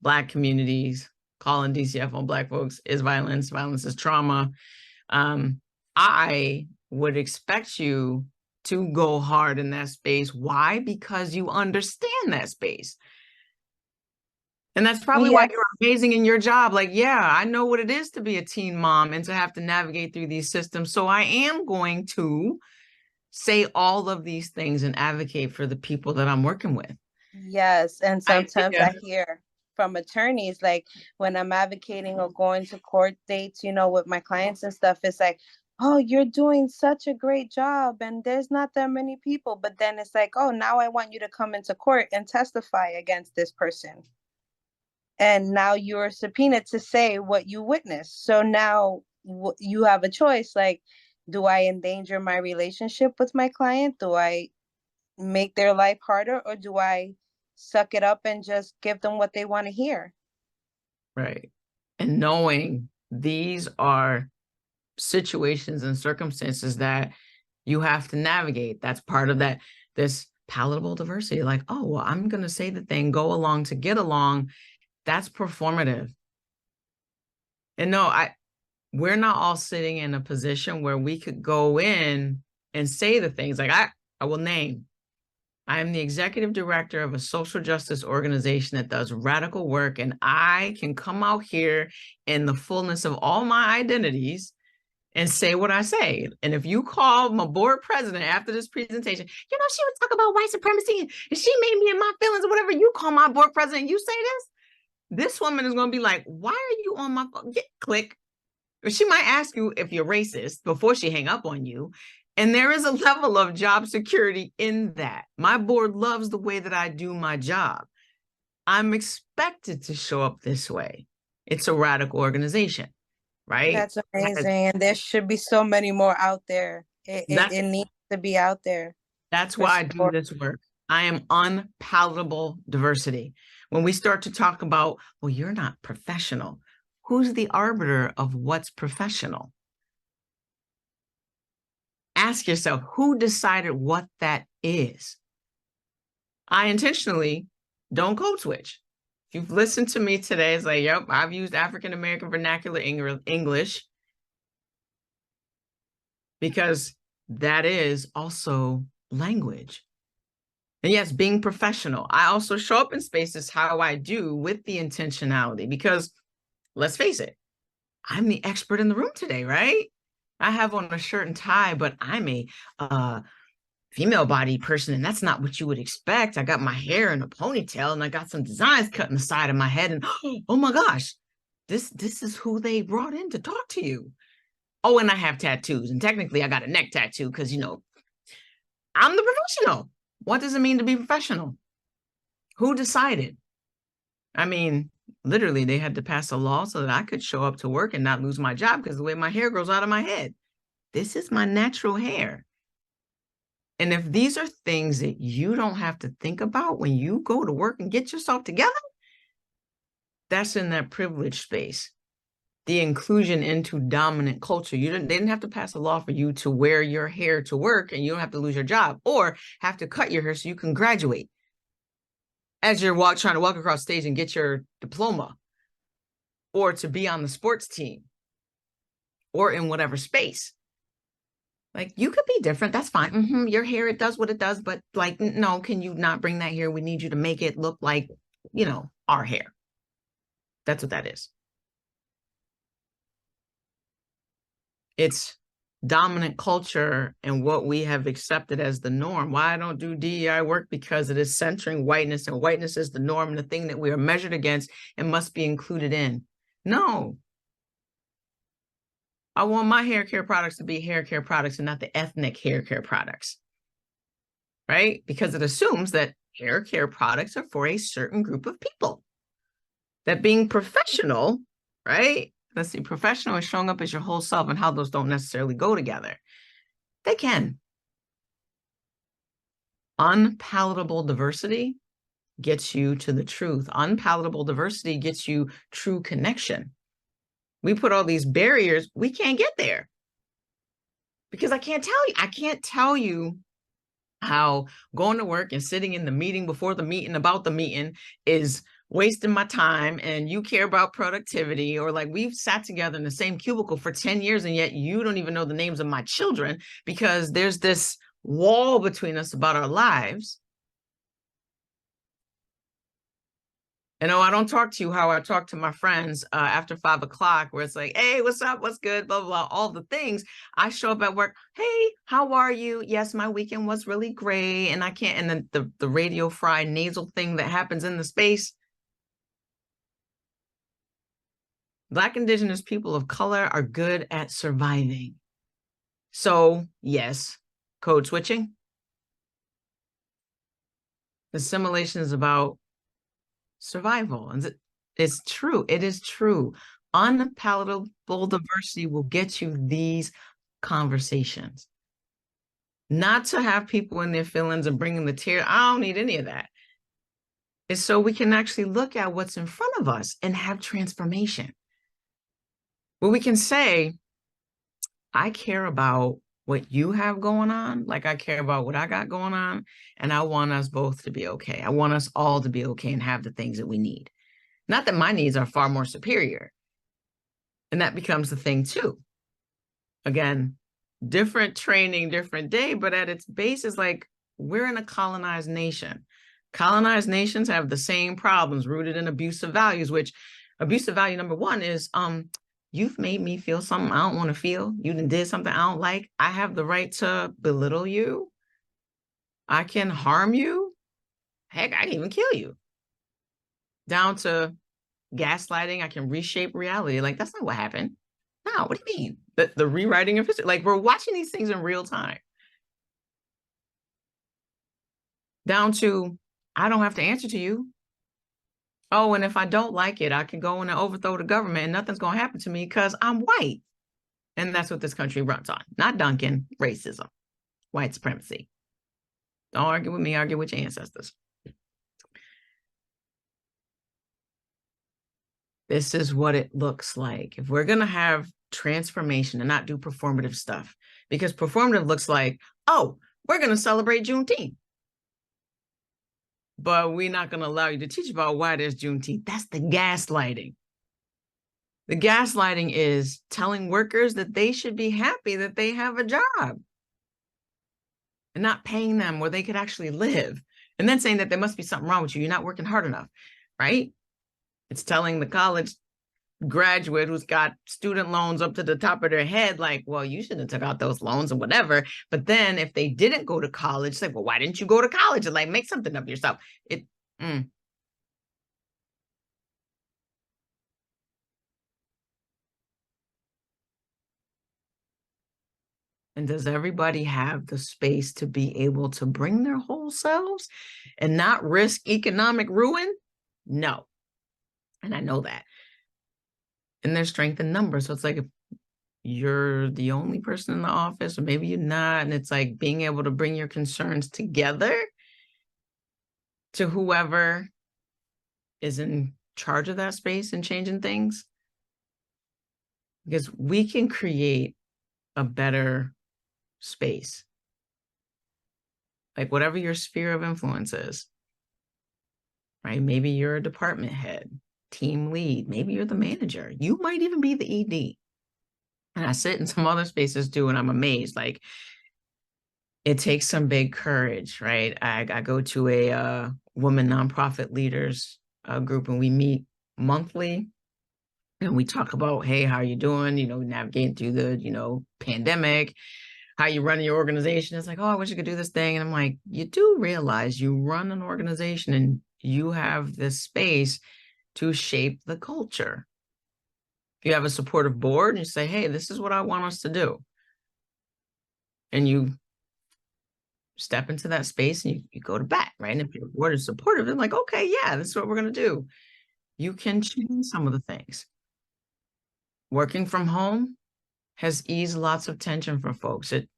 Black communities. Calling DCF on Black folks is violence. Violence is trauma. I would expect you to go hard in that space. Why? Because you understand that space. And that's probably why you're amazing in your job. Like, I know what it is to be a teen mom and to have to navigate through these systems. So I am going to say all of these things and advocate for the people that I'm working with. Yes. And sometimes I hear from attorneys, like when I'm advocating or going to court dates, with my clients and stuff, it's like, oh, you're doing such a great job and there's not that many people. But then it's like, oh, now I want you to come into court and testify against this person. And now you're subpoenaed to say what you witnessed. So now you have a choice. Like, do I endanger my relationship with my client? Do I make their life harder? Or do I suck it up and just give them what they want to hear? Right. And knowing these are situations and circumstances that you have to navigate. That's part of this palatable diversity. Like, oh, well, I'm going to say the thing, go along to get along. That's performative. And no, we're not all sitting in a position where we could go in and say the things. Like, I will name, I am the executive director of a social justice organization that does radical work, and I can come out here in the fullness of all my identities and say what I say. And if you call my board president after this presentation, she would talk about white supremacy and she made me in my feelings or whatever. You call my board president and you say this woman is going to be like, why are you on my phone? Click. Or she might ask you if you're racist before she hang up on you. And there is a level of job security in that. My board loves the way that I do my job. I'm expected to show up this way. It's a radical organization, right? That's amazing. And there should be so many more out there. It needs to be out there. That's why I do this work. I am unpalatable diversity. When we start to talk about, well, you're not professional. Who's the arbiter of what's professional? Ask yourself, who decided what that is? I intentionally don't code switch. If you've listened to me today, it's like, yep, I've used African-American vernacular English, because that is also language. And yes, being professional. I also show up in spaces how I do, with the intentionality, because let's face it, I'm the expert in the room today, right? I have on a shirt and tie, but I'm a female body person, and that's not what you would expect. I got my hair in a ponytail, and I got some designs cut in the side of my head, and oh my gosh, this is who they brought in to talk to you. Oh, and I have tattoos, and technically I got a neck tattoo because, I'm the professional. What does it mean to be professional? Who decided? I mean, literally, they had to pass a law so that I could show up to work and not lose my job because the way my hair grows out of my head. This is my natural hair. And if these are things that you don't have to think about when you go to work and get yourself together, that's in that privilege space. The inclusion into dominant culture. They didn't have to pass a law for you to wear your hair to work and you don't have to lose your job or have to cut your hair so you can graduate as you're trying to walk across stage and get your diploma. or to be on the sports team or in whatever space. Like, you could be different. That's fine. Your hair, it does what it does. But like, no, can you not bring that hair? We need you to make it look like, our hair. That's what that is. It's dominant culture and what we have accepted as the norm. Why I don't do DEI work? Because it is centering whiteness, and whiteness is the norm and the thing that we are measured against and must be included in. No. I want my hair care products to be hair care products and not the ethnic hair care products, right? Because it assumes that hair care products are for a certain group of people. That being professional, right? Let's see, professional is showing up as your whole self, and how those don't necessarily go together. They can. Unpalatable diversity gets you to the truth. Unpalatable diversity gets you true connection. We put all these barriers, we can't get there. Because I can't tell you how going to work and sitting in the meeting before the meeting about the meeting is wasting my time, and you care about productivity, or like we've sat together in the same cubicle for 10 years and yet you don't even know the names of my children, because there's this wall between us about our lives. And I don't talk to you how I talk to my friends after 5 o'clock, where it's like, hey, what's up? What's good? Blah, blah, blah, all the things. I show up at work. Hey, how are you? Yes, my weekend was really great. And I can't, and then the radio fried nasal thing that happens in the space. Black, Indigenous people of color are good at surviving. So yes, code switching. Assimilation is about survival. And it's true. It is true. Unpalatable diversity will get you these conversations. Not to have people in their feelings and bringing the tear. I don't need any of that. It's so we can actually look at what's in front of us and have transformation. Where we can say, I care about what you have going on, like I care about what I got going on, and I want us both to be okay. I want us all to be okay and have the things that we need. Not that my needs are far more superior. And that becomes the thing too. Again, different training, different day, but at its base is like, we're in a colonized nation. Colonized nations have the same problems rooted in abusive values, which abusive value number one is, you've made me feel something I don't want to feel. You did something I don't like. I have the right to belittle you. I can harm you. Heck, I can even kill you. Down to gaslighting, I can reshape reality. Like, that's not what happened. No, what do you mean? The rewriting of history. Like, we're watching these things in real time. Down to, I don't have to answer to you. Oh, and if I don't like it, I can go in and overthrow the government and nothing's going to happen to me because I'm white. And that's what this country runs on. Not Duncan, racism, white supremacy. Don't argue with me, argue with your ancestors. This is what it looks like. If we're going to have transformation and not do performative stuff, because performative looks like, oh, we're going to celebrate Juneteenth. But we're not going to allow you to teach about why there's Juneteenth. That's the gaslighting. The gaslighting is telling workers that they should be happy that they have a job and not paying them where they could actually live. And then saying that there must be something wrong with you. You're not working hard enough, right? It's telling the college graduate who's got student loans up to the top of their head, like, well, you shouldn't have took out those loans and whatever. But then if they didn't go to college, it's like, well, why didn't you go to college? And like, make something of yourself. And does everybody have the space to be able to bring their whole selves and not risk economic ruin? No. And I know that. And there's strength in numbers. So it's like, if you're the only person in the office, or maybe you're not, and it's like being able to bring your concerns together to whoever is in charge of that space and changing things. Because we can create a better space. Like, whatever your sphere of influence is, right? Maybe you're a department head. team lead. Maybe you're the manager. You might even be the ED. And I sit in some other spaces too, and I'm amazed. Like, it takes some big courage, right? I go to a woman nonprofit leaders group, and we meet monthly, and we talk about, hey, how are you doing? You know, navigating through the, you know, pandemic, how you run your organization. It's like, oh, I wish I could do this thing. And I'm like, you do realize you run an organization and you have this space to shape the culture. If you have a supportive board and you say, hey, this is what I want us to do, and you step into that space and you go to bat, right? And if your board is supportive, they're like, okay, yeah, this is what we're going to do. You can change some of the things. Working from home has eased lots of tension for folks. It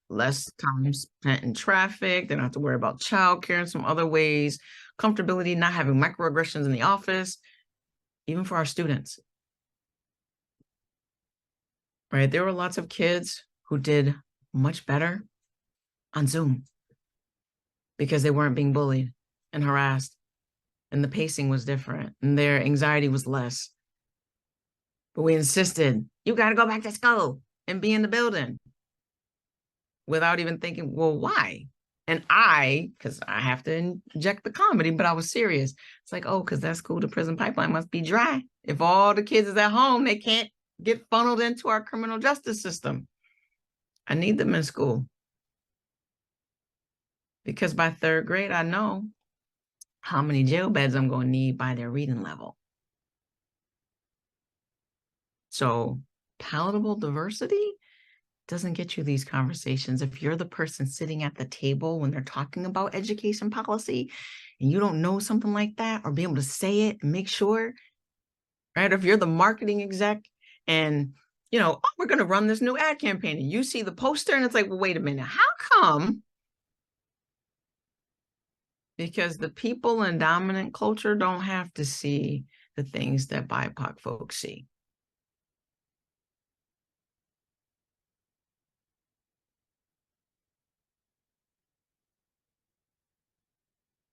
less time spent in traffic. They don't have to worry about childcare in some other ways, comfortability, not having microaggressions in the office, even for our students. Right? There were lots of kids who did much better on Zoom because they weren't being bullied and harassed, and the pacing was different and their anxiety was less. But we insisted, you got to go back to school and be in the building, without even thinking, well, why? And because I have to inject the comedy, but I was serious. It's like, oh, because that school to prison pipeline must be dry. If all the kids is at home, they can't get funneled into our criminal justice system. I need them in school. Because by third grade, I know how many jail beds I'm going to need by their reading level. So palatable diversity doesn't get you these conversations. If you're the person sitting at the table when they're talking about education policy and you don't know something like that, or be able to say it and make sure, right? If you're the marketing exec and, you know, oh, we're going to run this new ad campaign, and you see the poster and it's like, well, wait a minute, how come? Because the people in dominant culture don't have to see the things that BIPOC folks see.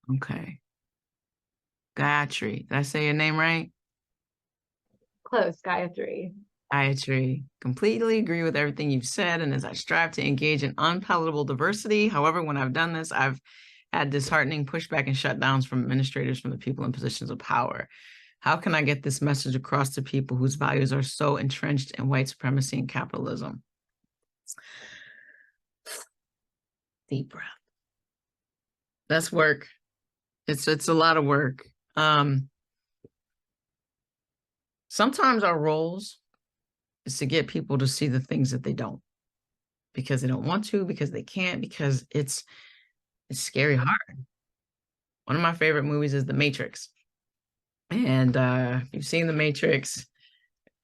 Okay. Gayatri, did I say your name right? Close, Gayatri. Gayatri, completely agree with everything you've said. And as I strive to engage in unpalatable diversity, however, when I've done this, I've had disheartening pushback and shutdowns from administrators, from the people in positions of power. How can I get this message across to people whose values are so entrenched in white supremacy and capitalism? Deep breath. That's work. It's a lot of work. Sometimes our roles is to get people to see the things that they don't, because they don't want to, because they can't, because it's scary hard. One of my favorite movies is The Matrix. And if you've seen The Matrix,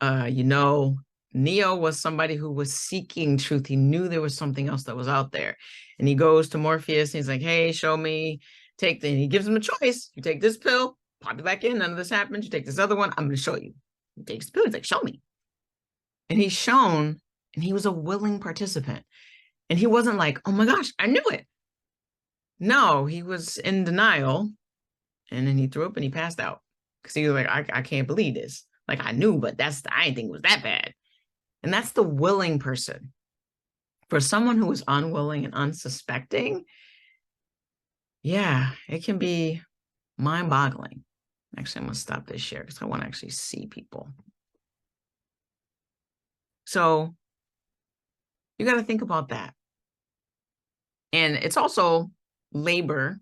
you know, Neo was somebody who was seeking truth. He knew there was something else that was out there. And he goes to Morpheus and he's like, hey, show me, and he gives him a choice. You take this pill, pop it back in, none of this happens. You take this other one, I'm going to show you. He takes the pill, he's like, show me. And he's shown, and he was a willing participant. And he wasn't like, oh my gosh, I knew it. No, he was in denial. And then he threw up and he passed out. Because he was like, I can't believe this. Like, I knew, but I didn't think it was that bad. And that's the willing person. For someone who is unwilling and unsuspecting, yeah, it can be mind-boggling. Actually, I'm going to stop this share because I want to actually see people. So you got to think about that. And it's also labor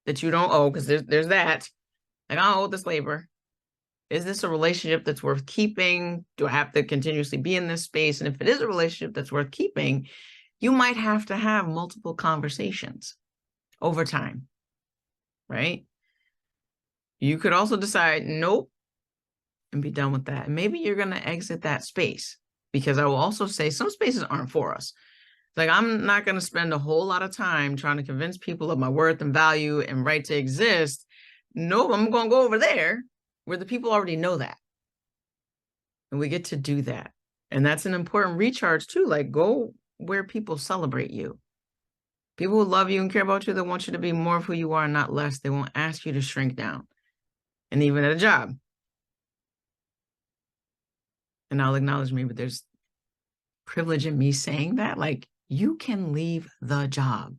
that you don't owe, because there's that. Like, I don't owe this labor. Is this a relationship that's worth keeping? Do I have to continuously be in this space? And if it is a relationship that's worth keeping, you might have to have multiple conversations over time, right? You could also decide, nope, and be done with that. And maybe you're going to exit that space, because I will also say some spaces aren't for us. Like, I'm not going to spend a whole lot of time trying to convince people of my worth and value and right to exist. Nope, I'm going to go over there where the people already know that. And we get to do that. And that's an important recharge too. Like, go where people celebrate you. People who love you and care about you, they want you to be more of who you are, not less. They won't ask you to shrink down. And even at a job, and I'll acknowledge me, but there's privilege in me saying that. Like, you can leave the job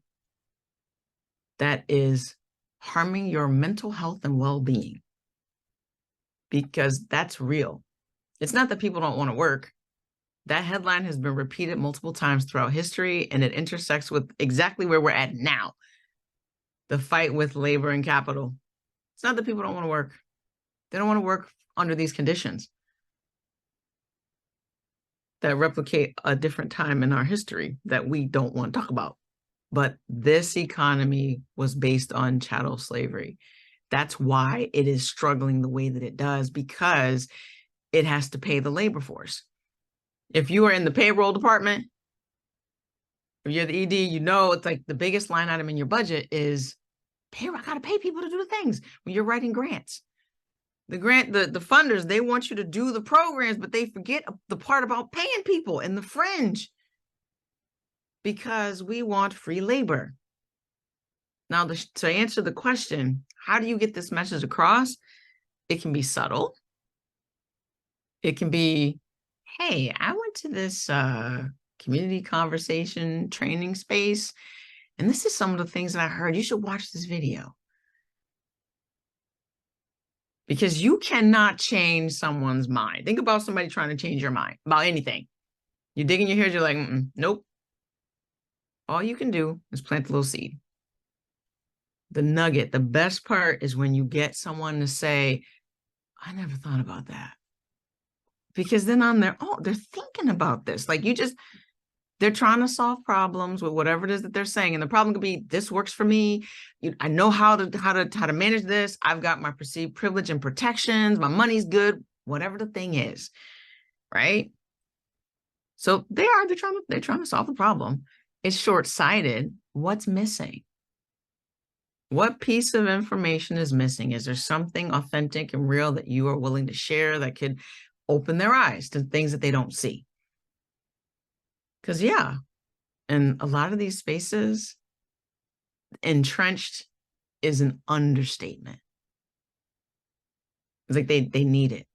that is harming your mental health and well-being, because that's real. It's not that people don't want to work. That headline has been repeated multiple times throughout history, and it intersects with exactly where we're at now. The fight with labor and capital. It's not that people don't want to work. They don't want to work under these conditions that replicate a different time in our history that we don't want to talk about. But this economy was based on chattel slavery. That's why it is struggling the way that it does, because it has to pay the labor force. If you are in the payroll department, if you're the ED, you know it's like the biggest line item in your budget is payroll. I got to pay people to do the things when you're writing grants. The funders, they want you to do the programs, but they forget the part about paying people in the fringe, because we want free labor. Now, to answer the question, how do you get this message across? It can be subtle. It can be, hey, I went to this community conversation training space, and this is some of the things that I heard. You should watch this video. Because you cannot change someone's mind. Think about somebody trying to change your mind about anything. You dig in your head, you're like, nope. All you can do is plant the little seed. The nugget, the best part is when you get someone to say, I never thought about that. Because then on their own, they're thinking about this. Like they're trying to solve problems with whatever it is that they're saying. And the problem could be, this works for me. I know how to manage this. I've got my perceived privilege and protections. My money's good, whatever the thing is, right? So they're trying to solve the problem. It's short-sighted. What's missing? What piece of information is missing? Is there something authentic and real that you are willing to share that could open their eyes to things that they don't see? Because yeah, in a lot of these spaces, entrenched is an understatement. It's like they need it.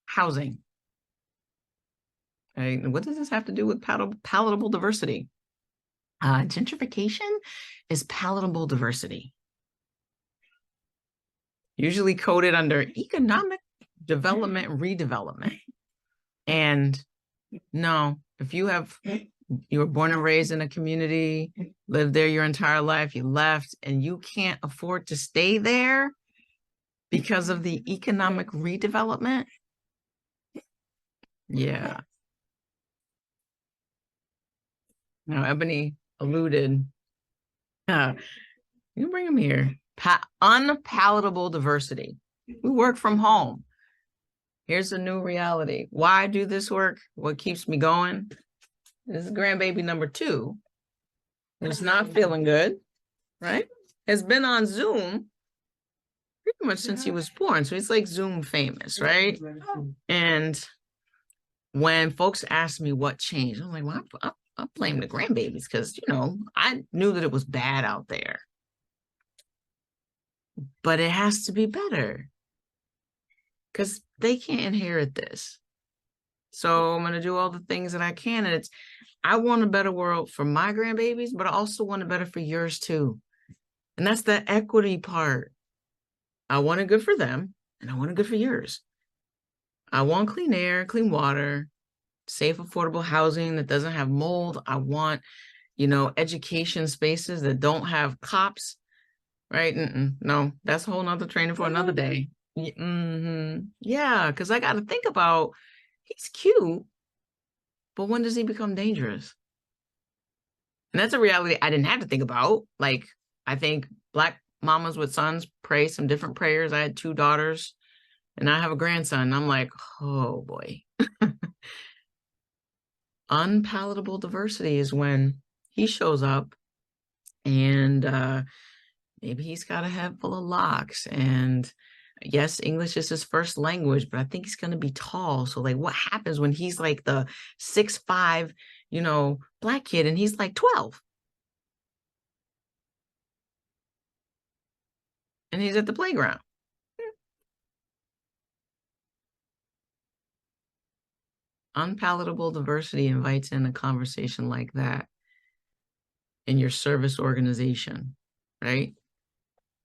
Housing. Right? What does this have to do with palatable diversity? Gentrification is palatable diversity. Usually coded under economic development, redevelopment. And no, if you were born and raised in a community, lived there your entire life, you left, and you can't afford to stay there because of the economic redevelopment. Yeah. Now, Ebony alluded, you bring them here. Unpalatable diversity. We work from home. Here's a new reality. Why do this work? What keeps me going? This is grandbaby number 2. It's not feeling good, right? Has been on Zoom pretty much since he was born. So he's like Zoom famous, right? And when folks ask me what changed, I'm like, well, I blame the grandbabies, because, I knew that it was bad out there. But it has to be better, because they can't inherit this. So I'm going to do all the things that I can. And I want a better world for my grandbabies, but I also want it better for yours too. And that's the equity part. I want it good for them, and I want it good for yours. I want clean air, clean water, safe, affordable housing that doesn't have mold. I want, education spaces that don't have cops, right? No, that's a whole nother training for another day. Yeah, because I got to think about, he's cute, but when does he become dangerous? And that's a reality I didn't have to think about. Like, I think Black mamas with sons pray some different prayers. I had 2 daughters, and I have a grandson. And I'm like, oh boy. Unpalatable diversity is when he shows up and maybe he's got a head full of locks, and yes, English is his first language, but I think he's going to be tall. So like, what happens when he's like the 6'5", Black kid, and he's like 12? And he's at the playground. Unpalatable diversity invites in a conversation like that in your service organization, right?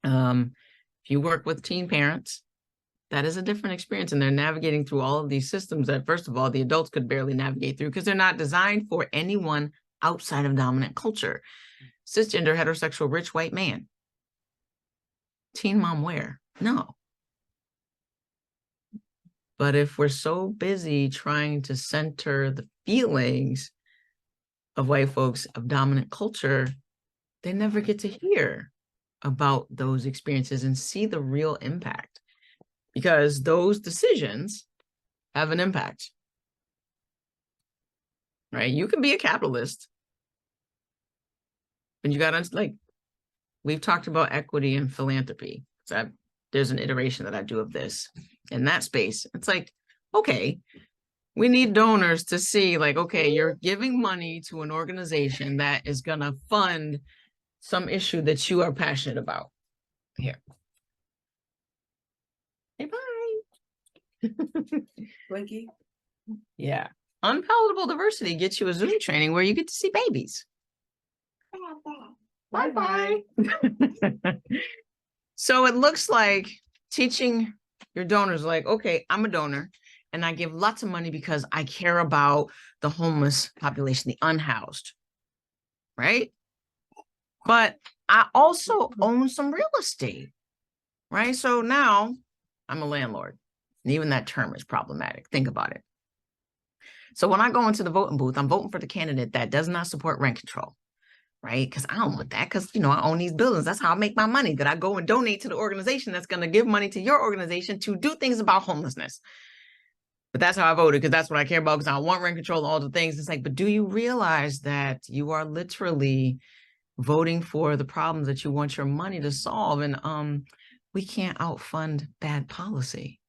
If you work with teen parents, that is a different experience, and they're navigating through all of these systems that, first of all, the adults could barely navigate through because they're not designed for anyone outside of dominant culture. Cisgender, heterosexual, rich white man. Teen mom where? No. But if we're so busy trying to center the feelings of white folks of dominant culture, they never get to hear about those experiences and see the real impact, because those decisions have an impact, right? You can be a capitalist, and you got to, like, we've talked about equity and philanthropy. So there's an iteration that I do of this in that space. It's like, okay, we need donors to see, like, okay, you're giving money to an organization that is going to fund some issue that you are passionate about. Here. Hey, bye. Blinky. Yeah. Unpalatable diversity gets you a Zoom training where you get to see babies. Bye-bye. So it looks like teaching your donors, like, okay, I'm a donor and I give lots of money because I care about the homeless population, the unhoused, right? But I also own some real estate, right? So now I'm a landlord. And even that term is problematic. Think about it. So when I go into the voting booth, I'm voting for the candidate that does not support rent control, right? Because I don't want that, because, you know, I own these buildings. That's how I make my money, that I go and donate to the organization that's going to give money to your organization to do things about homelessness. But that's how I voted, because that's what I care about, because I want rent control and all the things. It's like, but do you realize that you are literally voting for the problems that you want your money to solve? And we can't outfund bad policy.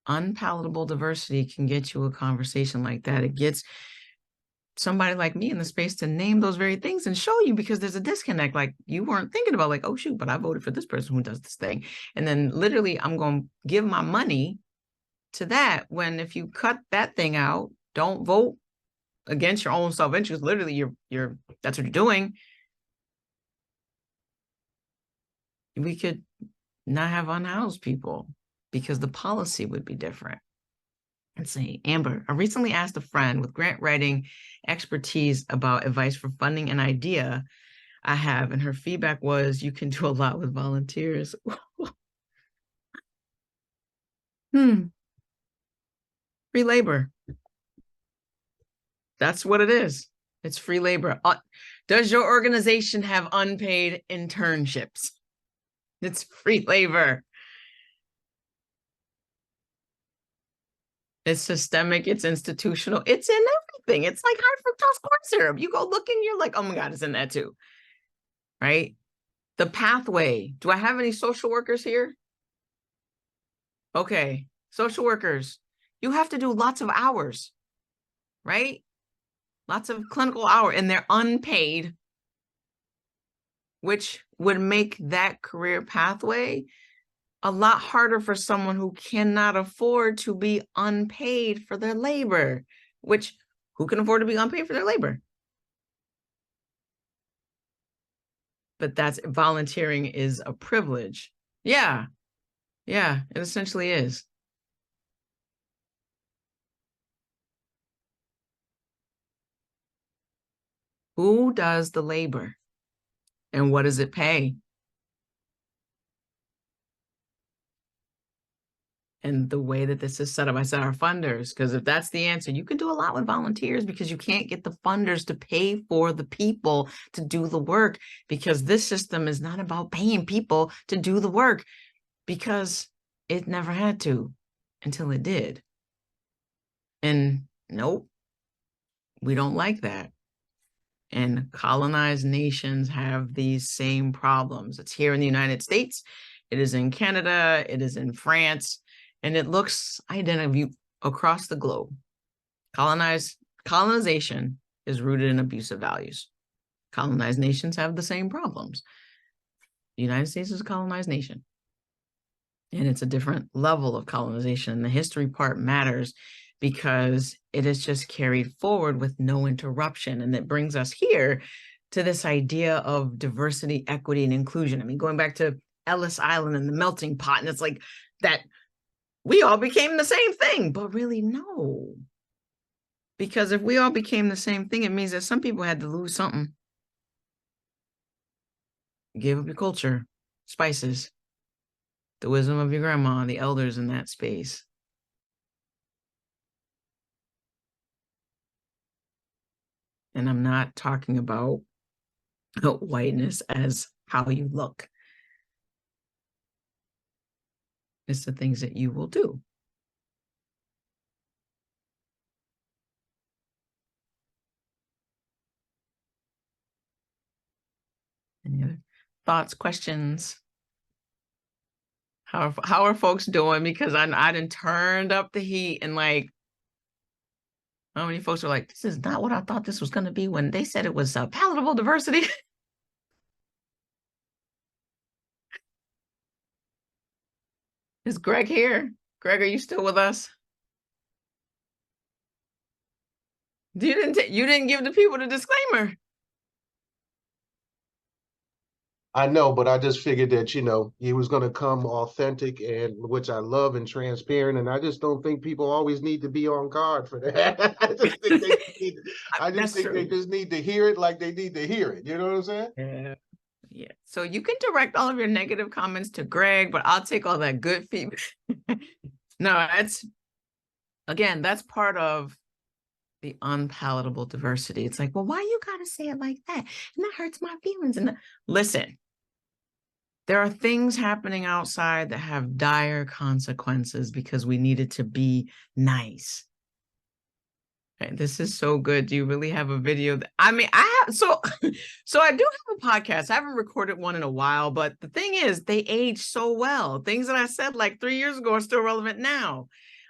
Unpalatable diversity can get you a conversation like that. It gets somebody like me in the space to name those very things and show you, because there's a disconnect. Like, you weren't thinking about, like, oh shoot, but I voted for this person who does this thing. And then literally I'm going to give my money to that, when if you cut that thing out, don't vote against your own self-interest, literally you're that's what you're doing, we could not have unhoused people because the policy would be different. Let's see, Amber, I recently asked a friend with grant writing expertise about advice for funding an idea I have, and her feedback was, you can do a lot with volunteers. Free labor. That's what it is. It's free labor. Does your organization have unpaid internships? It's free labor. It's systemic, it's institutional, it's in everything. It's like high fructose corn syrup. You go look and you're like, oh my God, it's in that too, right? The pathway. Do I have any social workers here? Okay, social workers, you have to do lots of hours, right? Lots of clinical hours, and they're unpaid, which would make that career pathway a lot harder for someone who cannot afford to be unpaid for their labor, which, who can afford to be unpaid for their labor? But that's, volunteering is a privilege. Yeah, it essentially is. Who does the labor and what does it pay? And the way that this is set up, I said our funders, because if that's the answer, you can do a lot with volunteers, because you can't get the funders to pay for the people to do the work, because this system is not about paying people to do the work, because it never had to until it did. And nope, we don't like that. And colonized nations have these same problems. It's here in the United States, it is in Canada, it is in France, and it looks identical across the globe. Colonization is rooted in abusive values. Colonized nations have the same problems. The United States is a colonized nation. And it's a different level of colonization. The history part matters because it is just carried forward with no interruption. And it brings us here to this idea of diversity, equity, and inclusion. I mean, going back to Ellis Island and the melting pot, and it's like that we all became the same thing, but really no. Because if we all became the same thing, it means that some people had to lose something. Give up your culture, spices, the wisdom of your grandma, the elders in that space. And I'm not talking about whiteness as how you look. It's the things that you will do. Any other thoughts, questions? How are folks doing? Because I done turned up the heat, and like, how many folks are like, this is not what I thought this was going to be when they said it was palatable diversity. Is Greg here? Greg, are you still with us? You didn't give the people the disclaimer. I know, but I just figured that, you know, he was going to come authentic, and which I love, and transparent. And I just don't think people always need to be on guard for that. I just think they just need to hear it like they need to hear it. You know what I'm saying? Yeah. Yeah. So you can direct all of your negative comments to Greg, but I'll take all that good feedback. No, that's part of the unpalatable diversity. It's like, well, why you gotta say it like that? And that hurts my feelings. And listen, there are things happening outside that have dire consequences because we needed to be nice. Okay, this is so good. Do you really have a video? I mean, I have, so I do have a podcast. I haven't recorded one in a while, but the thing is, they age so well. Things that I said like 3 years ago are still relevant now.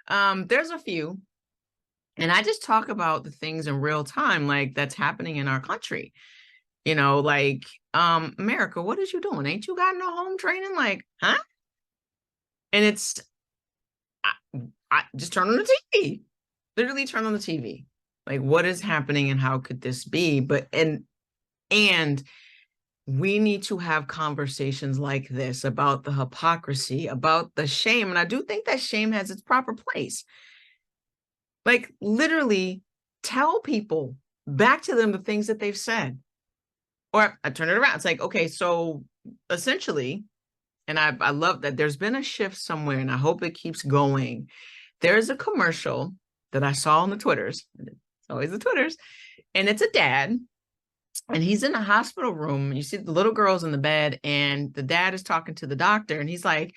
There's a few, and I just talk about the things in real time, like that's happening in our country. You know, like, America, what is you doing? Ain't you got no home training? Like, huh? And it's, I just turn on the TV, literally turn on the TV. Like, what is happening and how could this be? But, and we need to have conversations like this about the hypocrisy, about the shame. And I do think that shame has its proper place. Like, literally tell people, back to them the things that they've said. Or I turn it around. It's like, okay, so essentially, and I love that there's been a shift somewhere, and I hope it keeps going. There's a commercial that I saw on the Twitters. It's always the Twitters. And it's a dad, and he's in a hospital room. You see the little girl's in the bed, and the dad is talking to the doctor, and he's like,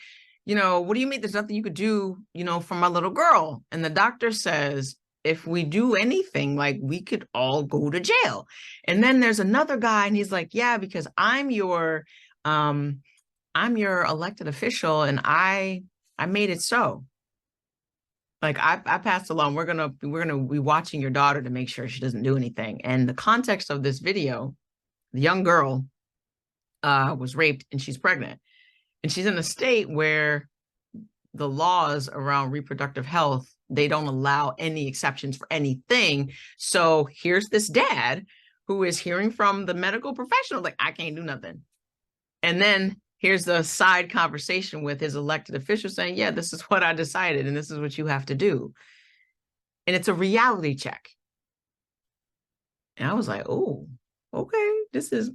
you know, what do you mean there's nothing you could do, you know, for my little girl? And the doctor says, if we do anything, like, we could all go to jail. And then there's another guy, and he's like, yeah, because I'm your elected official, and I made it so. Like, I passed along, we're gonna be watching your daughter to make sure she doesn't do anything. And the context of this video, the young girl was raped, and she's pregnant, and she's in a state where the laws around reproductive health, they don't allow any exceptions for anything. So here's this dad who is hearing from the medical professional, like, I can't do nothing. And then here's the side conversation with his elected official saying, yeah, this is what I decided, and this is what you have to do. And it's a reality check. And I was like, oh, okay, this is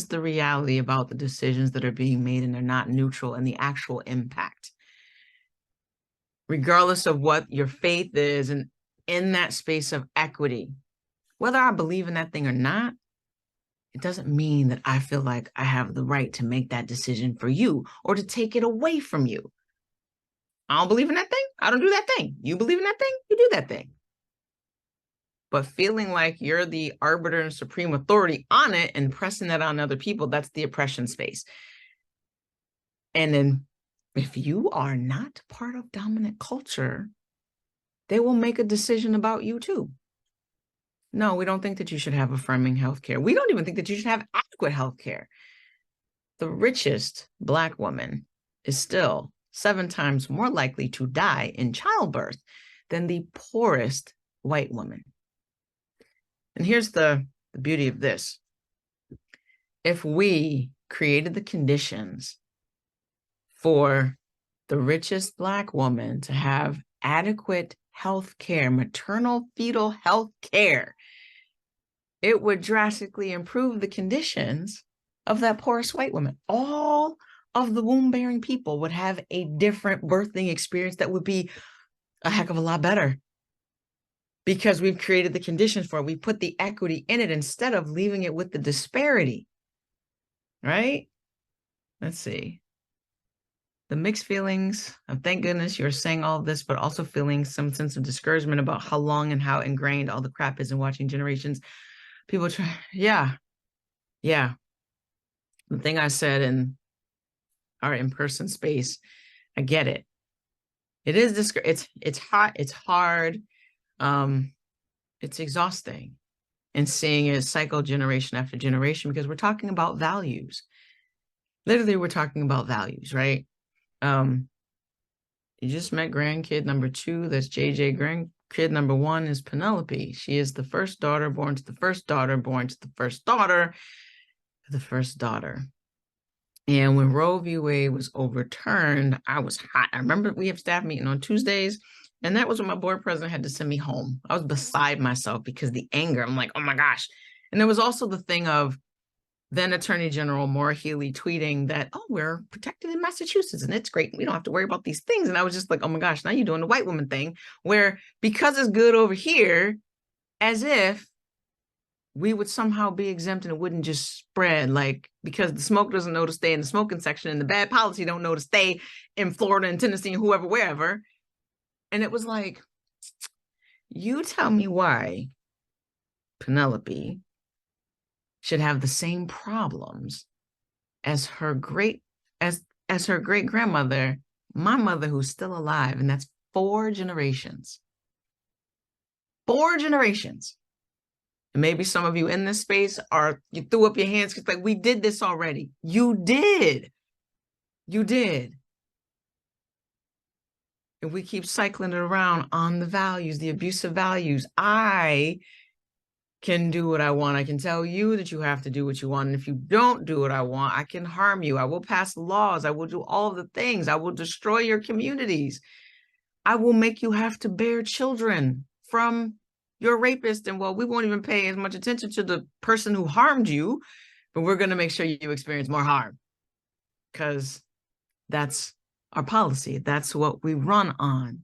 the reality about the decisions that are being made, and they're not neutral in the actual impact. Regardless of what your faith is, and in that space of equity, whether I believe in that thing or not, it doesn't mean that I feel like I have the right to make that decision for you or to take it away from you. I don't believe in that thing. I don't do that thing. You believe in that thing. You do that thing. But feeling like you're the arbiter and supreme authority on it and pressing that on other people, that's the oppression space. And then if you are not part of dominant culture, they will make a decision about you too. No, we don't think that you should have affirming healthcare. We don't even think that you should have adequate healthcare. the richest Black woman is still 7 times more likely to die in childbirth than the poorest white woman. And here's the beauty of this. If we created the conditions for the richest Black woman to have adequate health care, maternal fetal health care, it would drastically improve the conditions of that poorest white woman. All of the womb-bearing people would have a different birthing experience that would be a heck of a lot better, because we've created the conditions for it. We put the equity in it instead of leaving it with the disparity, right? Let's see. The mixed feelings of thank goodness you're saying all of this, but also feeling some sense of discouragement about how long and how ingrained all the crap is in watching generations. People try, yeah. The thing I said in our in-person space, I get it. It is it's hot, it's hard, it's exhausting, and seeing it cycle generation after generation, because we're talking about values. Literally, we're talking about values, right? You just met grandkid number 2. That's JJ. Grandkid number 1 is Penelope. She is the first daughter born to the first daughter born to the first daughter, the first daughter. And when Roe v. Wade was overturned, I was hot. I remember we have staff meeting on Tuesdays, and that was when my board president had to send me home. I was beside myself because the anger, I'm like, oh my gosh. And there was also the thing of then Attorney General Maura Healey tweeting that, oh, we're protected in Massachusetts and it's great. We don't have to worry about these things. And I was just like, oh my gosh, now you're doing the white woman thing where because it's good over here, as if we would somehow be exempt and it wouldn't just spread, like because the smoke doesn't know to stay in the smoking section and the bad policy don't know to stay in Florida and Tennessee and whoever, wherever. And it was like, you tell me why Penelope should have the same problems as her great grandmother, my mother, who's still alive, and that's 4 generations. 4 generations. And maybe some of you in this space you threw up your hands because like we did this already. You did. And we keep cycling it around on the values, the abusive values. I can do what I want. I can tell you that you have to do what you want. And if you don't do what I want, I can harm you. I will pass laws. I will do all of the things. I will destroy your communities. I will make you have to bear children from your rapist. And well, we won't even pay as much attention to the person who harmed you, but we're going to make sure you experience more harm because that's our policy. That's what we run on.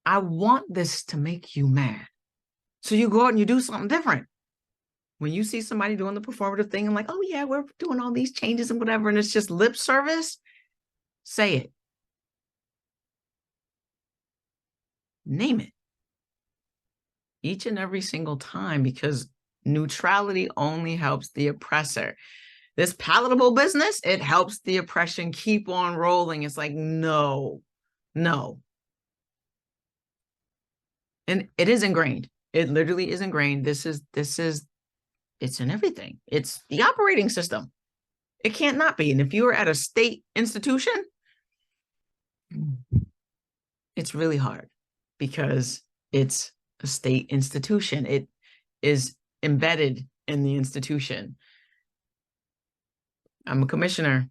I want this to make you mad. So you go out and you do something different. When you see somebody doing the performative thing and like, oh yeah, we're doing all these changes and whatever, and it's just lip service, say it. Name it. Each and every single time, because neutrality only helps the oppressor. This palatable business, it helps the oppression keep on rolling. It's like, no. And it is ingrained. It literally is ingrained. It's in everything. It's the operating system. It can't not be. And if you are at a state institution, it's really hard because it's a state institution. It is embedded in the institution. I'm a commissioner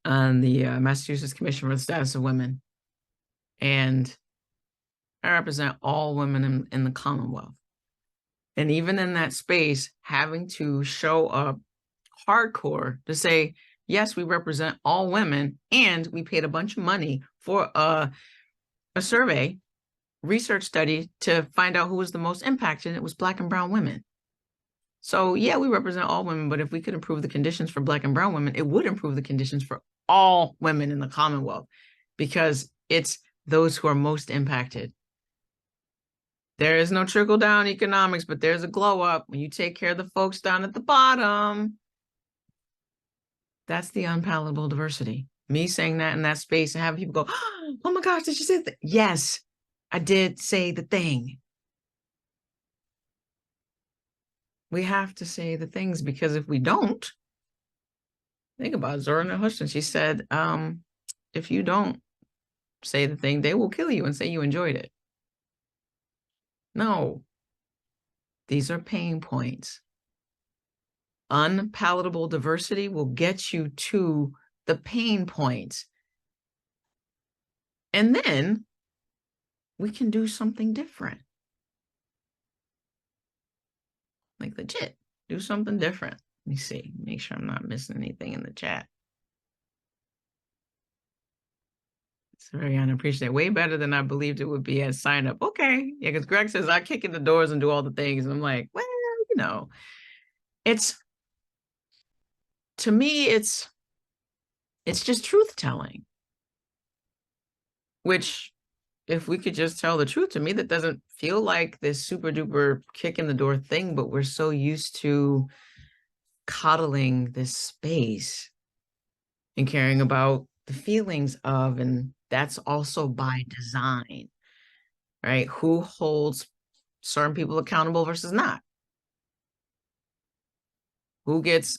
on the Massachusetts Commission for the Status of Women. And I represent all women in the Commonwealth. And even in that space, having to show up hardcore to say, yes, we represent all women, and we paid a bunch of money for a survey, research study to find out who was the most impacted, and it was Black and brown women. So yeah, we represent all women, but if we could improve the conditions for Black and brown women, it would improve the conditions for all women in the Commonwealth because it's those who are most impacted. There is no trickle-down economics, but there's a glow-up when you take care of the folks down at the bottom. That's the unpalatable diversity. Me saying that in that space and having people go, oh my gosh, did you say that? Yes, I did say the thing. We have to say the things, because if we don't, think about Zora Neale. She said, if you don't say the thing, they will kill you and say you enjoyed it. No, these are pain points. Unpalatable diversity will get you to the pain points. And then we can do something different. Like legit, do something different. Let me see, make sure I'm not missing anything in the chat. It's very unappreciated. Way better than I believed it would be as sign up. Okay. Yeah, because Greg says I kick in the doors and do all the things. And I'm like, well, you know, it's, to me, it's just truth telling. Which, if we could just tell the truth, to me, that doesn't feel like this super duper kick in the door thing, but we're so used to coddling this space and caring about the feelings of, and that's also by design, right? Who holds certain people accountable versus not? Who gets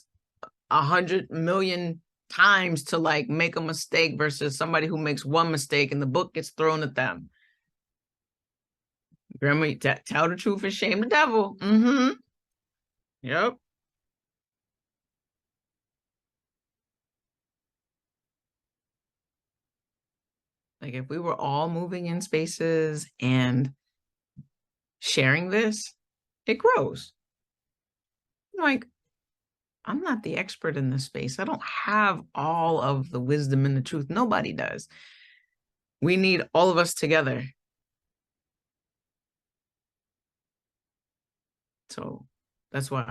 100 million times to like make a mistake versus somebody who makes one mistake and the book gets thrown at them? Grandma, tell the truth and shame the devil. Mm-hmm. Yep. Like if we were all moving in spaces and sharing this, it grows. Like, I'm not the expert in this space. I don't have all of the wisdom and the truth. Nobody does. We need all of us together. So that's why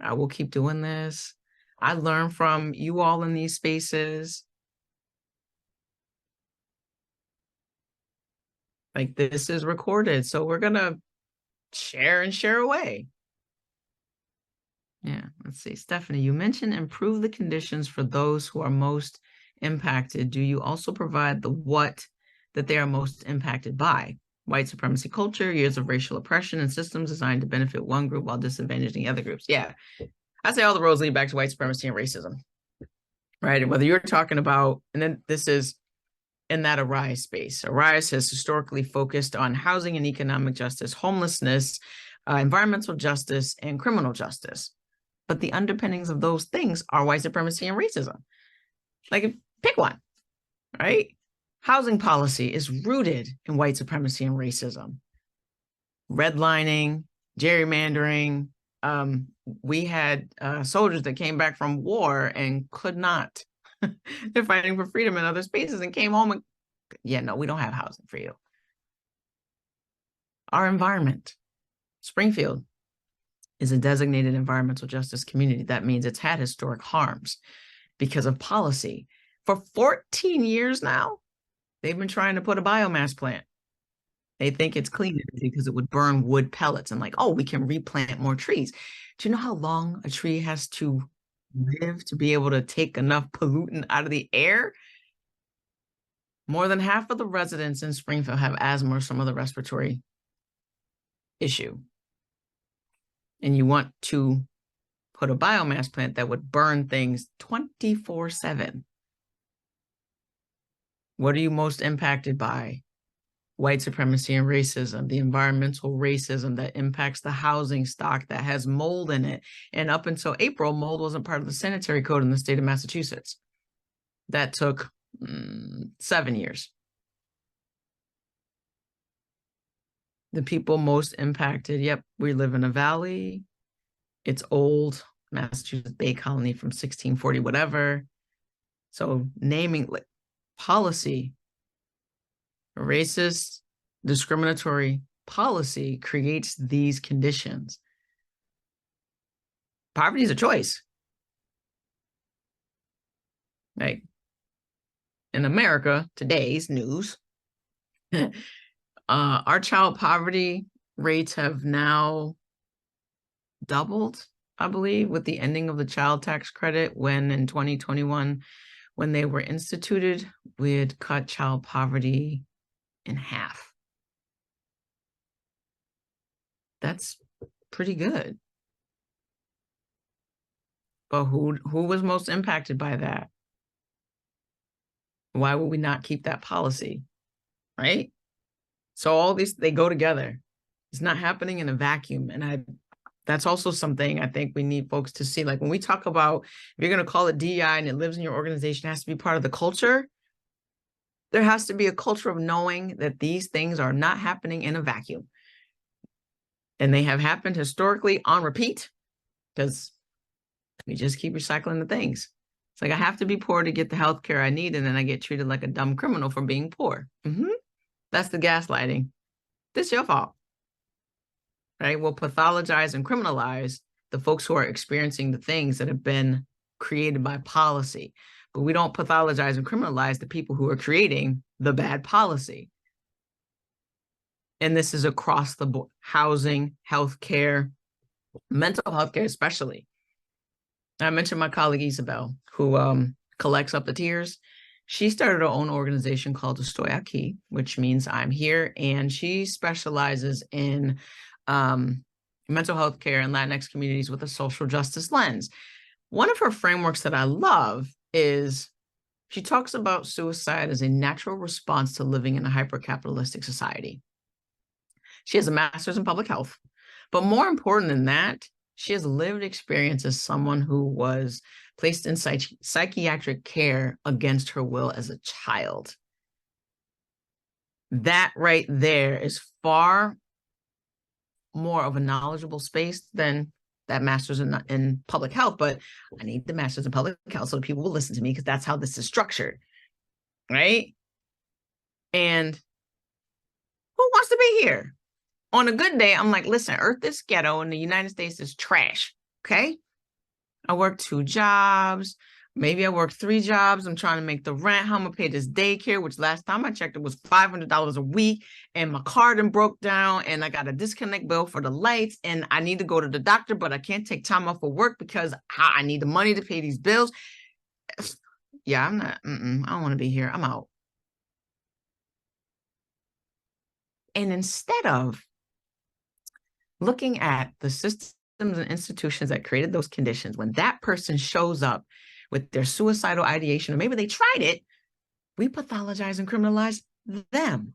I will keep doing this. I learn from you all in these spaces. Like this is recorded, so we're gonna share and share away. Yeah, let's see. Stephanie, you mentioned improve the conditions for those who are most impacted. Do you also provide the what that they are most impacted by? White supremacy culture, years of racial oppression, and systems designed to benefit one group while disadvantaging other groups. Yeah, I say all the roads lead back to white supremacy and racism, right? And whether you're talking about, and then this is in that Arise space. Arise has historically focused on housing and economic justice, homelessness, environmental justice, and criminal justice. But the underpinnings of those things are white supremacy and racism. Like, pick one, right? Housing policy is rooted in white supremacy and racism. Redlining, gerrymandering. We had soldiers that came back from war and could not. They're fighting for freedom in other spaces and came home and, yeah, no, we don't have housing for you. Our environment, Springfield, is a designated environmental justice community. That means it's had historic harms because of policy. For 14 years now, they've been trying to put a biomass plant. They think it's clean because it would burn wood pellets and like, oh, we can replant more trees. Do you know how long a tree has to live to be able to take enough pollutant out of the air? More than half of the residents in Springfield have asthma or some other respiratory issue. And you want to put a biomass plant that would burn things 24/7. What are you most impacted by? White supremacy and racism, the environmental racism that impacts the housing stock that has mold in it. And up until April, mold wasn't part of the sanitary code in the state of Massachusetts. That took 7 years. The people most impacted, yep, we live in a valley. It's old, Massachusetts Bay Colony from 1640, whatever. So naming like policy, racist, discriminatory policy creates these conditions. Poverty is a choice. Right? In America, today's news, our child poverty rates have now doubled, I believe, with the ending of the child tax credit, when in 2021, when they were instituted, we had cut child poverty in half. That's pretty good. But who was most impacted by that? Why would we not keep that policy? Right? So all these, they go together. It's not happening in a vacuum. And that's also something I think we need folks to see. Like when we talk about, if you're going to call it DEI and it lives in your organization, it has to be part of the culture. There has to be a culture of knowing that these things are not happening in a vacuum. And they have happened historically on repeat because we just keep recycling the things. It's like I have to be poor to get the healthcare I need, and then I get treated like a dumb criminal for being poor. That's the gaslighting. This is your fault. Right? We'll pathologize and criminalize the folks who are experiencing the things that have been created by policy. But we don't pathologize and criminalize the people who are creating the bad policy. And this is across the board: housing, healthcare, mental health care, especially. I mentioned my colleague Isabel, who collects up the tears. She started her own organization called Estoy Aquí, which means I'm here. And she specializes in mental health care in Latinx communities with a social justice lens. One of her frameworks that I love is she talks about suicide as a natural response to living in a hyper-capitalistic society. She has a master's in public health, but more important than that, she has lived experience as someone who was placed in psychiatric care against her will as a child. That right there is far more of a knowledgeable space than that master's in public health, but I need the master's in public health so people will listen to me because that's how this is structured, right? And who wants to be here? On a good day, I'm like, listen, Earth is ghetto and the United States is trash, okay? I work 2 jobs. Maybe I work 3 jobs. I'm trying to make the rent. How I'm going to pay this daycare, which last time I checked, it was $500 a week. And my car then broke down and I got a disconnect bill for the lights. And I need to go to the doctor, but I can't take time off of work because I need the money to pay these bills. Yeah, I'm not, I don't want to be here. I'm out. And instead of looking at the systems and institutions that created those conditions, when that person shows up with their suicidal ideation, or maybe they tried it, we pathologize and criminalize them.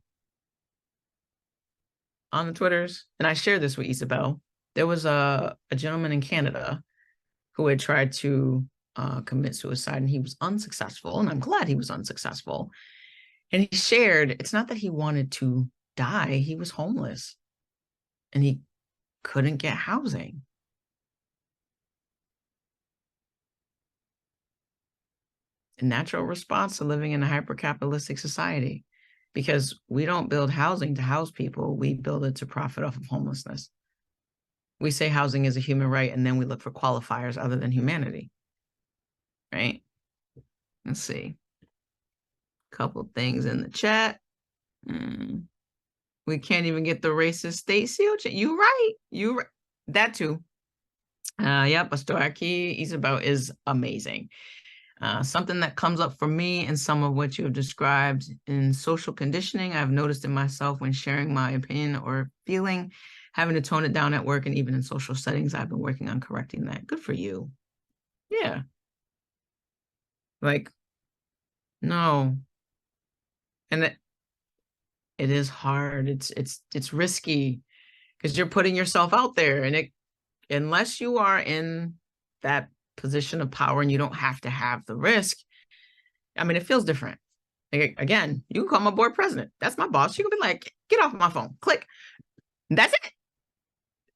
On the Twitters, and I shared this with Isabel, there was a gentleman in Canada who had tried to commit suicide, and he was unsuccessful, and I'm glad he was unsuccessful. And he shared, it's not that he wanted to die, he was homeless, and he couldn't get housing. A natural response to living in a hyper-capitalistic society, because we don't build housing to house people, we build it to profit off of homelessness. We say housing is a human right, and then we look for qualifiers other than humanity, right? Let's see. A couple things in the chat. We can't even get the racist state seal. You right. That too. Yep, Estoy Aquí, Isabel is amazing. Something that comes up for me and some of what you have described in social conditioning, I've noticed in myself when sharing my opinion or feeling, having to tone it down at work and even in social settings, I've been working on correcting that. Good for you. Yeah. Like, no. And it is hard. It's risky because you're putting yourself out there, and unless you are in that position of power and you don't have to have the risk, I mean, it feels different. Like, again, you can call my board president. That's my boss. She could be like, get off my phone, click. That's it.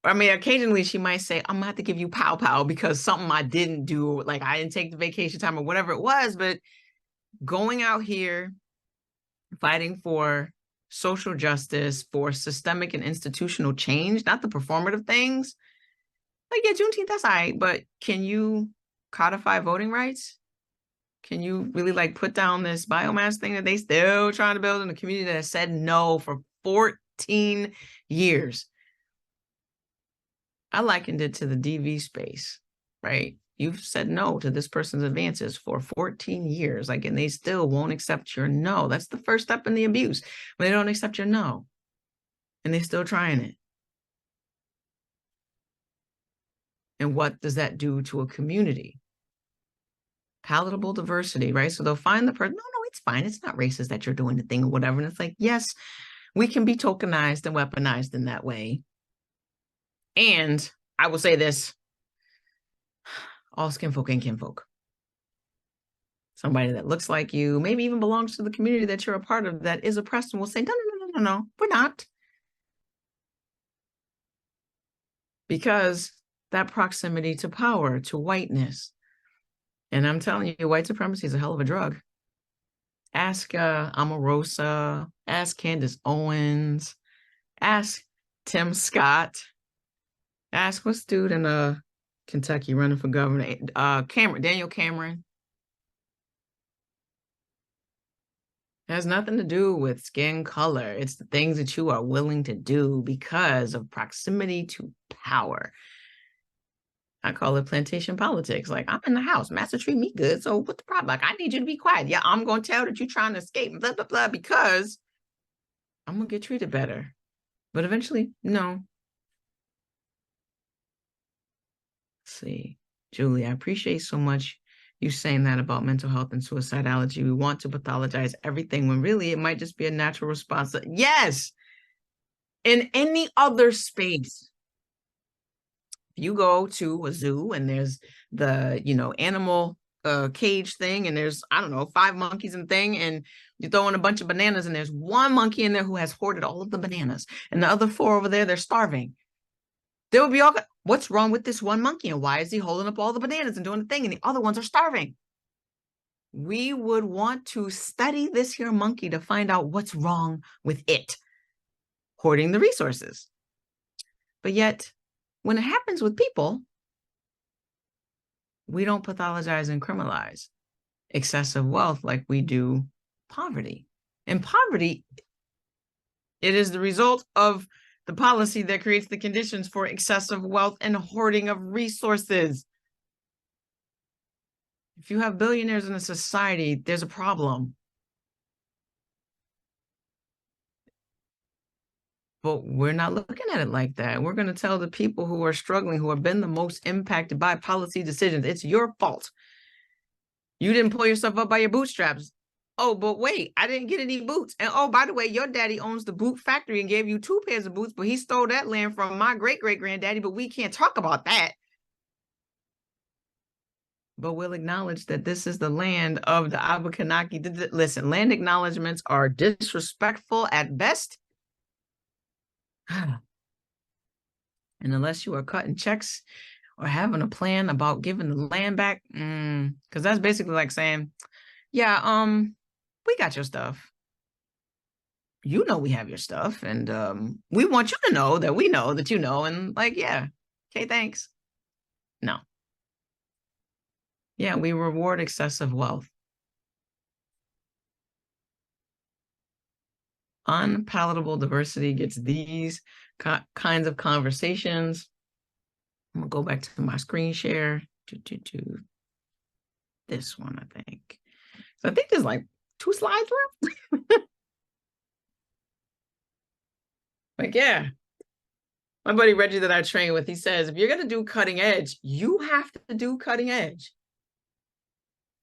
I mean, occasionally she might say, I'm gonna have to give you pow because something I didn't do, like I didn't take the vacation time or whatever it was. But going out here, fighting for social justice, for systemic and institutional change, not the performative things. Like, yeah, Juneteenth, that's all right, but can you codify voting rights? Can you really like put down this biomass thing that they still trying to build in a community that has said no for 14 years? I likened it to the DV space, right? You've said no to this person's advances for 14 years, like, and they still won't accept your no. That's the first step in the abuse, when they don't accept your no, and they're still trying it. And what does that do to a community? palatable diversity, right? So they'll find the person, no, it's fine. It's not racist that you're doing the thing or whatever. And it's like, yes, we can be tokenized and weaponized in that way. And I will say this, all skin folk and kinfolk. Somebody that looks like you, maybe even belongs to the community that you're a part of, that is oppressed, and will say, no, we're not. Because that proximity to power, to whiteness. And I'm telling you, white supremacy is a hell of a drug. Ask Omarosa, ask Candace Owens, ask Tim Scott, ask what's dude in Kentucky running for governor, Daniel Cameron. It has nothing to do with skin color. It's the things that you are willing to do because of proximity to power. I call it plantation politics. Like, I'm in the house, master treat me good. So what's the problem? Like, I need you to be quiet. Yeah, I'm going to tell that you're trying to escape, blah, blah, blah, because I'm going to get treated better. But eventually, no. Let's see. Julie, I appreciate so much you saying that about mental health and suicidality. We want to pathologize everything when really it might just be a natural response. Yes. In any other space, you go to a zoo and there's the, animal cage thing, and there's, I don't know, 5 monkeys and thing, and you throw in a bunch of bananas, and there's one monkey in there who has hoarded all of the bananas, and the other 4 over there, they're starving. There will be all, what's wrong with this one monkey, and why is he holding up all the bananas and doing the thing, and the other ones are starving? We would want to study this here monkey to find out what's wrong with it hoarding the resources. But yet, when it happens with people, we don't pathologize and criminalize excessive wealth like we do poverty. And poverty, it is the result of the policy that creates the conditions for excessive wealth and hoarding of resources. If you have billionaires in a society, there's a problem. But we're not looking at it like that. We're going to tell the people who are struggling, who have been the most impacted by policy decisions, it's your fault. You didn't pull yourself up by your bootstraps. Oh, but wait, I didn't get any boots. And oh, by the way, your daddy owns the boot factory and gave you 2 pairs of boots, but he stole that land from my great-great-granddaddy, but we can't talk about that. But we'll acknowledge that this is the land of the Abenaki. Listen, land acknowledgements are disrespectful at best. And unless you are cutting checks or having a plan about giving the land back, because that's basically like saying, yeah, we got your stuff. You know we have your stuff, and we want you to know that we know that you know, and like, yeah, okay, thanks. No. Yeah, we reward excessive wealth. Unpalatable diversity gets these kinds of conversations. I'm gonna go back to my screen share. This one, I think. So I think there's like 2 slides left. Like, yeah. My buddy Reggie that I train with, he says, if you're gonna do cutting edge, you have to do cutting edge.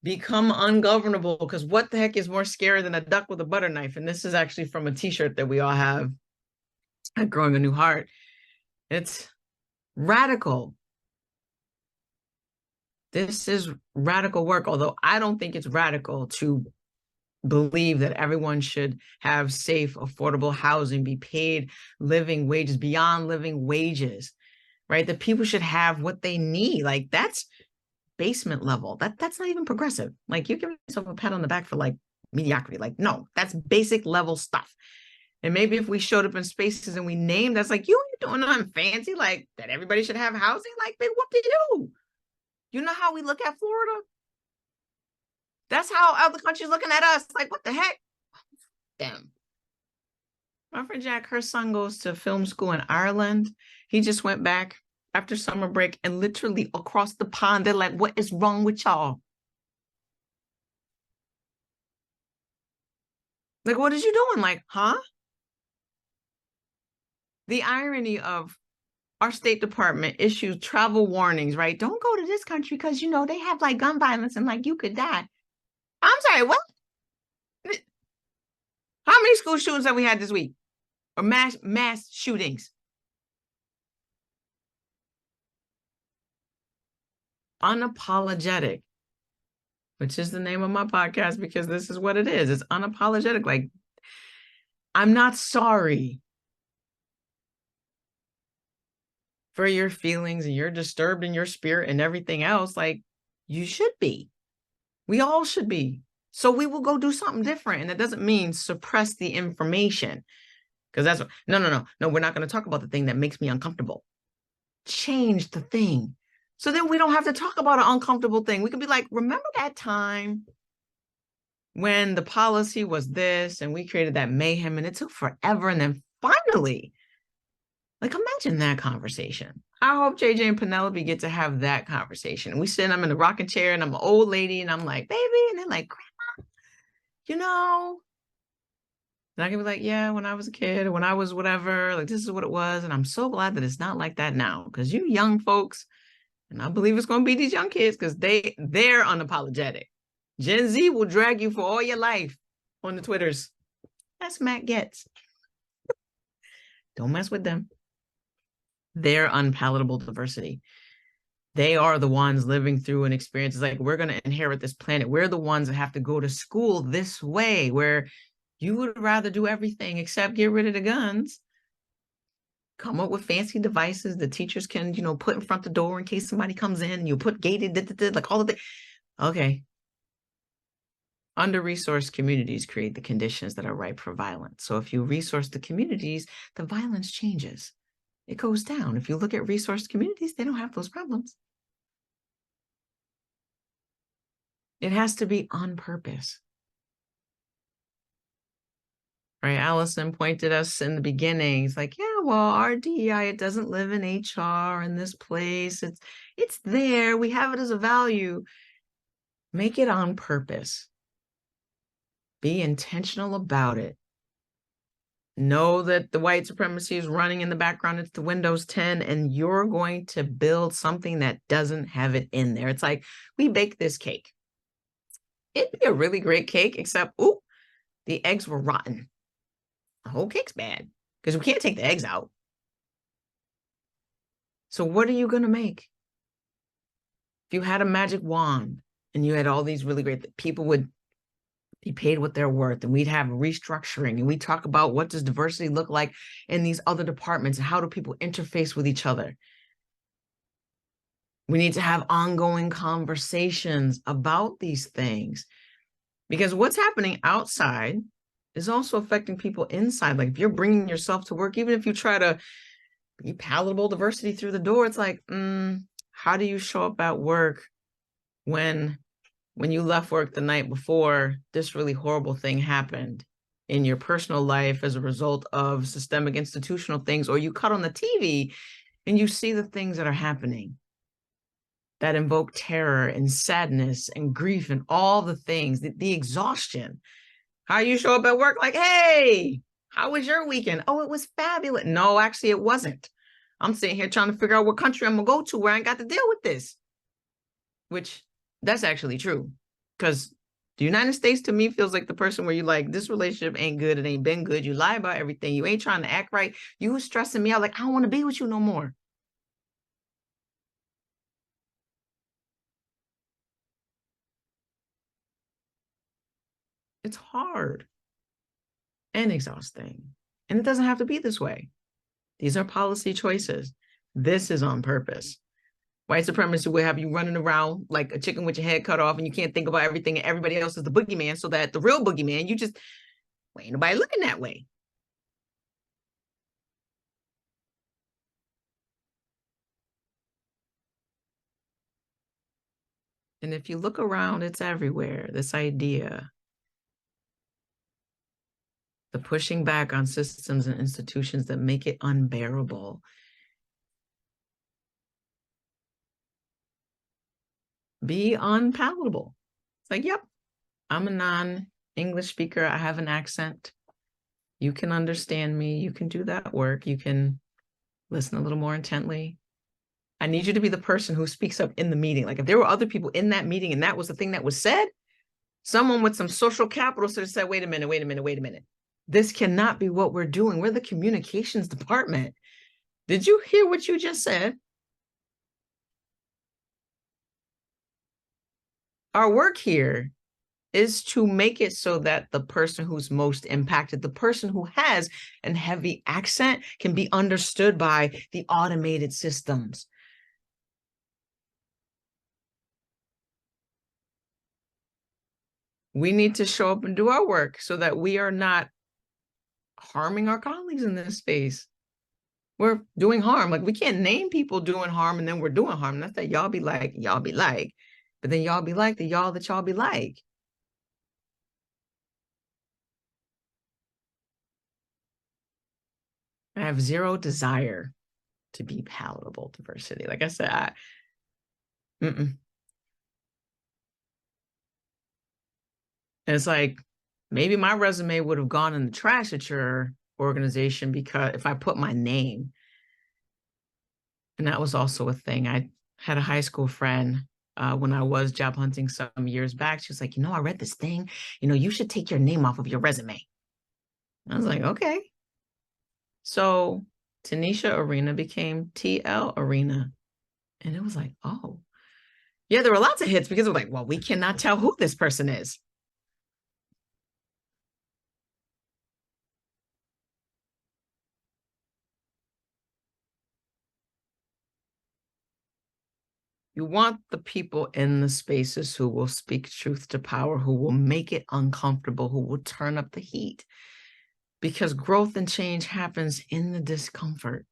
Become ungovernable, because what the heck is more scary than a duck with a butter knife? And this is actually from a t-shirt that we all have at Growing a New Heart. It's radical. This is radical work, although I don't think it's radical to believe that everyone should have safe, affordable housing, be paid living wages, beyond living wages, right? That people should have what they need. Like, that's basement level. That's not even progressive. Like, you're giving yourself a pat on the back for like mediocrity. Like, no, that's basic level stuff. And maybe if we showed up in spaces and we named, that's like, you doing nothing fancy, like that everybody should have housing, like, big whoop-de-doo. You know how we look at Florida? That's how other countries looking at us. Like, what the heck? Them. My friend Jack, her son goes to film school in Ireland. He just went back after summer break, and literally across the pond, they're like, what is wrong with y'all? Like, what is you doing? Like, huh? The irony of our State Department issues travel warnings, right? Don't go to this country because, you know, they have like gun violence and like you could die. I'm sorry, what? How many school shootings have we had this week? Or mass shootings? Unapologetic, which is the name of my podcast, because this is what it is. It's unapologetic. Like, I'm not sorry for your feelings and you're disturbed in your spirit and everything else. Like, you should be. We all should be. So we will go do something different. And that doesn't mean suppress the information. Because that's no, we're not going to talk about the thing that makes me uncomfortable. Change the thing. So then we don't have to talk about an uncomfortable thing. We can be like, remember that time when the policy was this and we created that mayhem and it took forever. And then finally, like, imagine that conversation. I hope JJ and Penelope get to have that conversation. We sit, I'm in the rocking chair and I'm an old lady and I'm like, baby. And they're like, grandma, you know. And I can be like, yeah, when I was a kid or when I was whatever, like, this is what it was. And I'm so glad that it's not like that now. Because you young folks, and I believe it's going to be these young kids because they're unapologetic. Gen Z will drag you for all your life on the Twitters. That's Matt Getz. Don't mess with them. They're unpalatable diversity. They are the ones living through an experience. It's like, we're going to inherit this planet. We're the ones that have to go to school this way, where you would rather do everything except get rid of the guns. Come up with fancy devices the teachers can, you know, put in front of the door in case somebody comes in. You put gated, like all of the. Okay. Under-resourced communities create the conditions that are ripe for violence. So if you resource the communities, the violence changes. It goes down. If you look at resourced communities, they don't have those problems. It has to be on purpose. Right? Allison pointed us in the beginning. It's like, yeah, well, our DEI, it doesn't live in HR in this place. It's there. We have it as a value. Make it on purpose. Be intentional about it. Know that the white supremacy is running in the background. It's the Windows 10, and you're going to build something that doesn't have it in there. It's like, we bake this cake. It'd be a really great cake, except, ooh, the eggs were rotten. The whole cake's bad because we can't take the eggs out. So what are you going to make? If you had a magic wand and you had all these really great, people would be paid what they're worth, and we'd have restructuring, and we talk about what does diversity look like in these other departments and how do people interface with each other. We need to have ongoing conversations about these things, because what's happening outside is also affecting people inside. Like, if you're bringing yourself to work, even if you try to be palatable diversity through the door, it's like, how do you show up at work when you left work the night before this really horrible thing happened in your personal life as a result of systemic institutional things, or you cut on the TV and you see the things that are happening that invoke terror and sadness and grief and all the things, the exhaustion. How you show up at work like, hey, how was your weekend? Oh, it was fabulous. No, actually, it wasn't. I'm sitting here trying to figure out what country I'm going to go to where I ain't got to deal with this. Which, that's actually true. Because the United States, to me, feels like the person where you like, this relationship ain't good. It ain't been good. You lie about everything. You ain't trying to act right. You was stressing me out. Like, I don't want to be with you no more. It's hard and exhausting. And it doesn't have to be this way. These are policy choices. This is on purpose. White supremacy will have you running around like a chicken with your head cut off, and you can't think about everything, and everybody else is the boogeyman, so that the real boogeyman, you just, well, ain't nobody looking that way. And if you look around, it's everywhere. This idea, the pushing back on systems and institutions that make it unbearable. Be unpalatable. It's like, yep, I'm a non-English speaker. I have an accent. You can understand me. You can do that work. You can listen a little more intently. I need you to be the person who speaks up in the meeting. Like if there were other people in that meeting and that was the thing that was said, someone with some social capital should have said, wait a minute. This cannot be what we're doing. We're the communications department. Did you hear what you just said? Our work here is to make it so that the person who's most impacted, the person who has a heavy accent, can be understood by the automated systems. We need to show up and do our work so that we are not harming our colleagues in this space. We're doing harm. Like we can't name people doing harm and then we're doing harm. That's that y'all be like, but then y'all be like the y'all that y'all be like. I have zero desire to be palatable diversity. Like I said, it's like maybe my resume would have gone in the trash at your organization because if I put my name, and that was also a thing. I had a high school friend when I was job hunting some years back. She was like, I read this thing, you should take your name off of your resume. I was like, okay. So Tanisha Arena became TL Arena. And it was like, oh, yeah, there were lots of hits because it was like, well, we cannot tell who this person is. You want the people in the spaces who will speak truth to power, who will make it uncomfortable, who will turn up the heat. Because growth and change happens in the discomfort.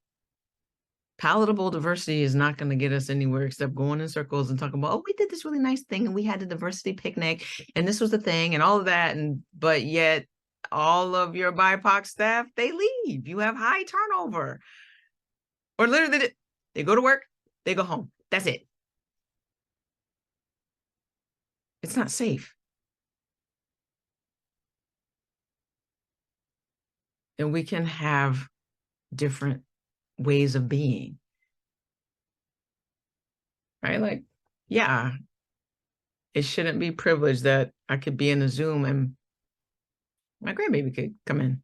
Palatable diversity is not going to get us anywhere except going in circles and talking about, oh, we did this really nice thing and we had a diversity picnic and this was the thing and all of that. But yet all of your BIPOC staff, they leave. You have high turnover. Or literally they go to work, they go home. That's it. It's not safe. And we can have different ways of being. Right? Like, yeah, it shouldn't be privileged that I could be in a Zoom and my grandbaby could come in.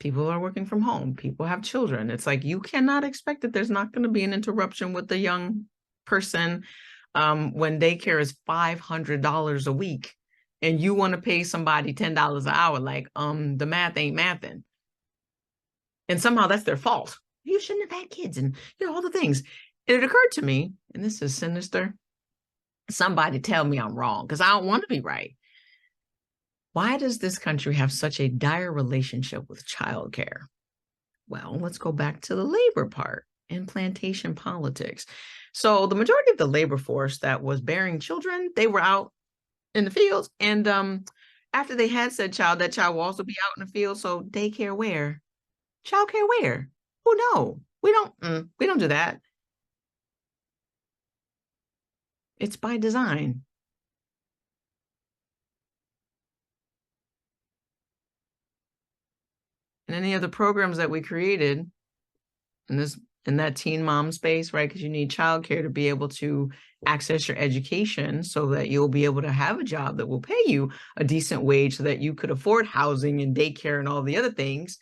People are working from home. People have children. It's like, you cannot expect that there's not going to be an interruption with the young person when daycare is $500 a week and you want to pay somebody $10 an hour. Like, the math ain't mathing. And somehow that's their fault. You shouldn't have had kids and all the things. And it occurred to me, and this is sinister, somebody tell me I'm wrong because I don't want to be right. Why does this country have such a dire relationship with childcare? Well, let's go back to the labor part in plantation politics. So the majority of the labor force that was bearing children, they were out in the fields. And after they had said child, that child will also be out in the field. So daycare where? Childcare where? Oh no, we don't do that. It's by design. And any of the programs that we created in that teen mom space, right? Because you need childcare to be able to access your education so that you'll be able to have a job that will pay you a decent wage so that you could afford housing and daycare and all the other things.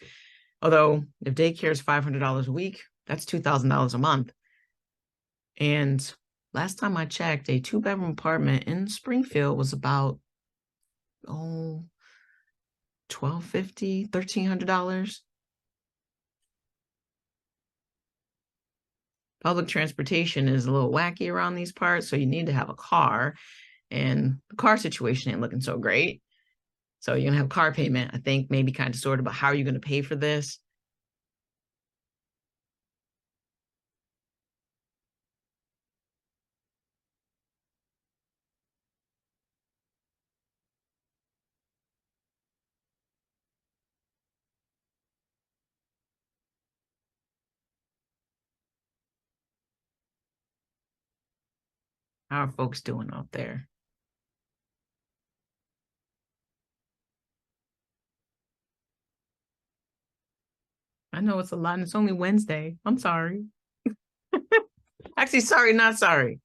Although if daycare is $500 a week, that's $2,000 a month. And last time I checked, a 2-bedroom apartment in Springfield was about, $1,250, $1,300. Public transportation is a little wacky around these parts, so you need to have a car, and the car situation ain't looking so great. So you're gonna have car payment, I think, maybe kind of sort of, but how are you gonna pay for this? How are folks doing out there? I know it's a lot and it's only Wednesday. I'm sorry. Actually, sorry, not sorry.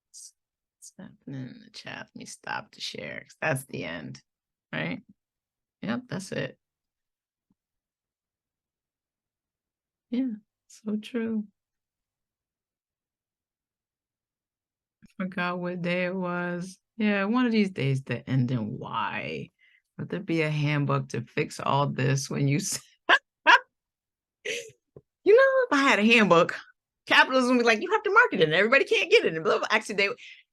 What's happening in the chat? Let me stop the share, 'cause that's the end, right? Yep, that's it. Yeah, so true. I forgot what day it was. Yeah, one of these days the end in Y. Would there be a handbook to fix all this when you you know, if I had a handbook, capitalism would be like, you have to market it and everybody can't get it. And blah, blah. Actually,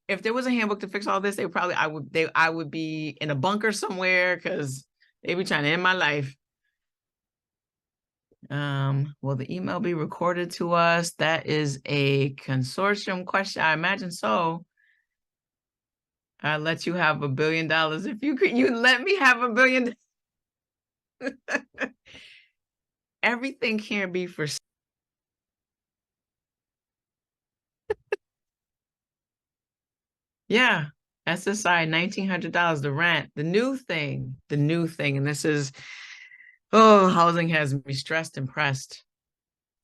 if there was a handbook to fix all this, I would be in a bunker somewhere because they be trying to end my life. Will the email be recorded to us? That is a consortium question. I imagine so. I'd let you have $1 billion if you let me have $1 billion. Everything can't be for yeah. SSI $1,900, the rent, the new thing, and this is housing has me stressed and pressed.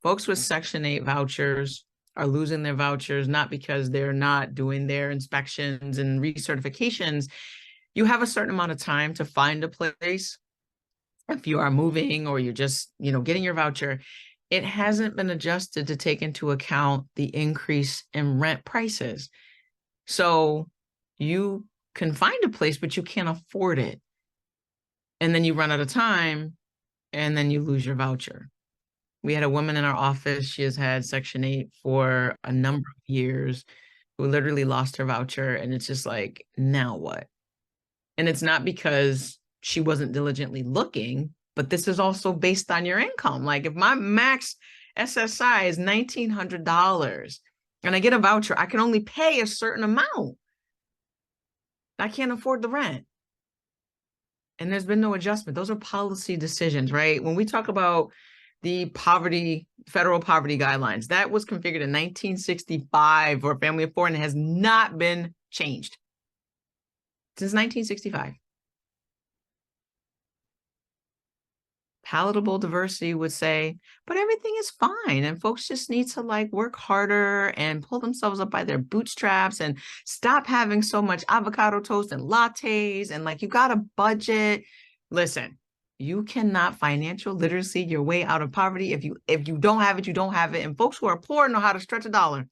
Folks with Section 8 vouchers are losing their vouchers, not because they're not doing their inspections and recertifications. You have a certain amount of time to find a place. If you are moving or you're just, getting your voucher, it hasn't been adjusted to take into account the increase in rent prices. So you can find a place, but you can't afford it. And then you run out of time and then you lose your voucher. We had a woman in our office. She has had Section 8 for a number of years who literally lost her voucher. And it's just like, now what? And it's not because she wasn't diligently looking, but this is also based on your income. Like if my max SSI is $1,900 and I get a voucher, I can only pay a certain amount. I can't afford the rent. And there's been no adjustment. Those are policy decisions, right? When we talk about the federal poverty guidelines, that was configured in 1965 for a family of four and it has not been changed since 1965. Palatable diversity would say, but everything is fine. And folks just need to work harder and pull themselves up by their bootstraps and stop having so much avocado toast and lattes. And you got a budget. Listen, you cannot financial literacy your way out of poverty. If you don't have it, you don't have it. And folks who are poor know how to stretch a dollar.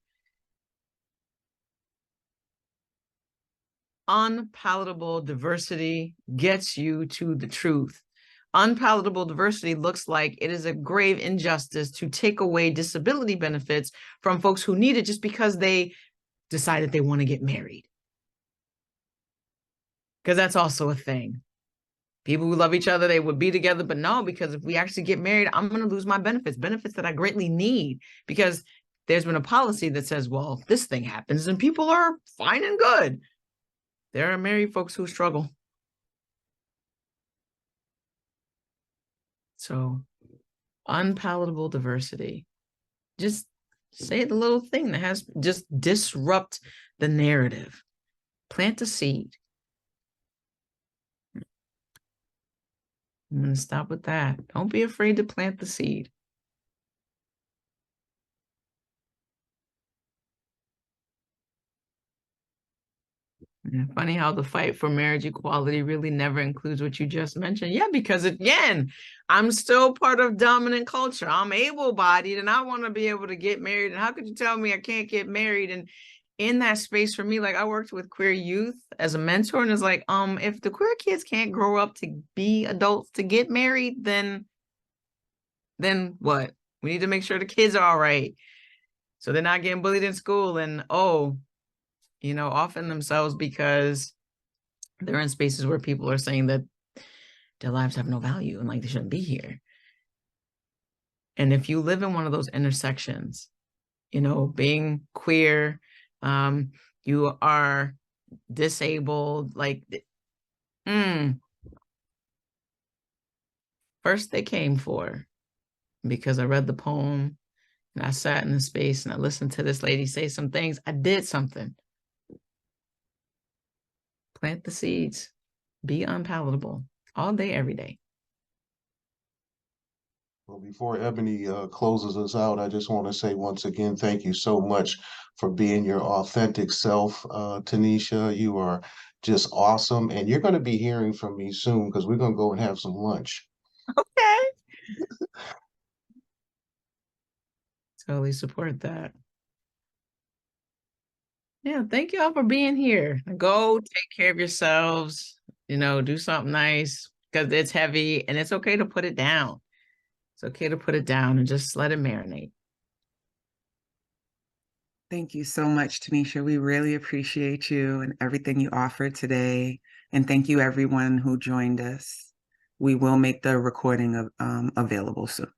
Unpalatable diversity gets you to the truth. Unpalatable diversity looks like it is a grave injustice to take away disability benefits from folks who need it just because they decided they want to get married. Because that's also a thing. People who love each other, they would be together, but no, because if we actually get married, I'm going to lose my benefits that I greatly need, because there's been a policy that says, well, if this thing happens and people are fine and good, there are married folks who struggle. So unpalatable diversity, just say the little thing that has just disrupt the narrative. Plant a seed. I'm going to stop with that. Don't be afraid to plant the seed. Funny how the fight for marriage equality really never includes what you just mentioned. Yeah, because again, I'm still part of dominant culture. I'm able-bodied and I want to be able to get married. And how could you tell me I can't get married? And in that space for me, I worked with queer youth as a mentor, and it's if the queer kids can't grow up to be adults to get married, then what? We need to make sure the kids are all right. So they're not getting bullied in school and, often themselves because they're in spaces where people are saying that their lives have no value and they shouldn't be here. And if you live in one of those intersections, being queer, you are disabled, first they came for, because I read the poem and I sat in the space and I listened to this lady say some things, I did something. Plant the seeds. Be unpalatable all day, every day. Well, before Ebony closes us out, I just want to say once again, thank you so much for being your authentic self, Tanisha. You are just awesome. And you're going to be hearing from me soon because we're going to go and have some lunch. Okay. Totally support that. Yeah, thank you all for being here. Go take care of yourselves, do something nice because it's heavy and it's okay to put it down. It's okay to put it down and just let it marinate. Thank you so much, Tanisha. We really appreciate you and everything you offered today. And thank you, everyone who joined us. We will make the recording available soon.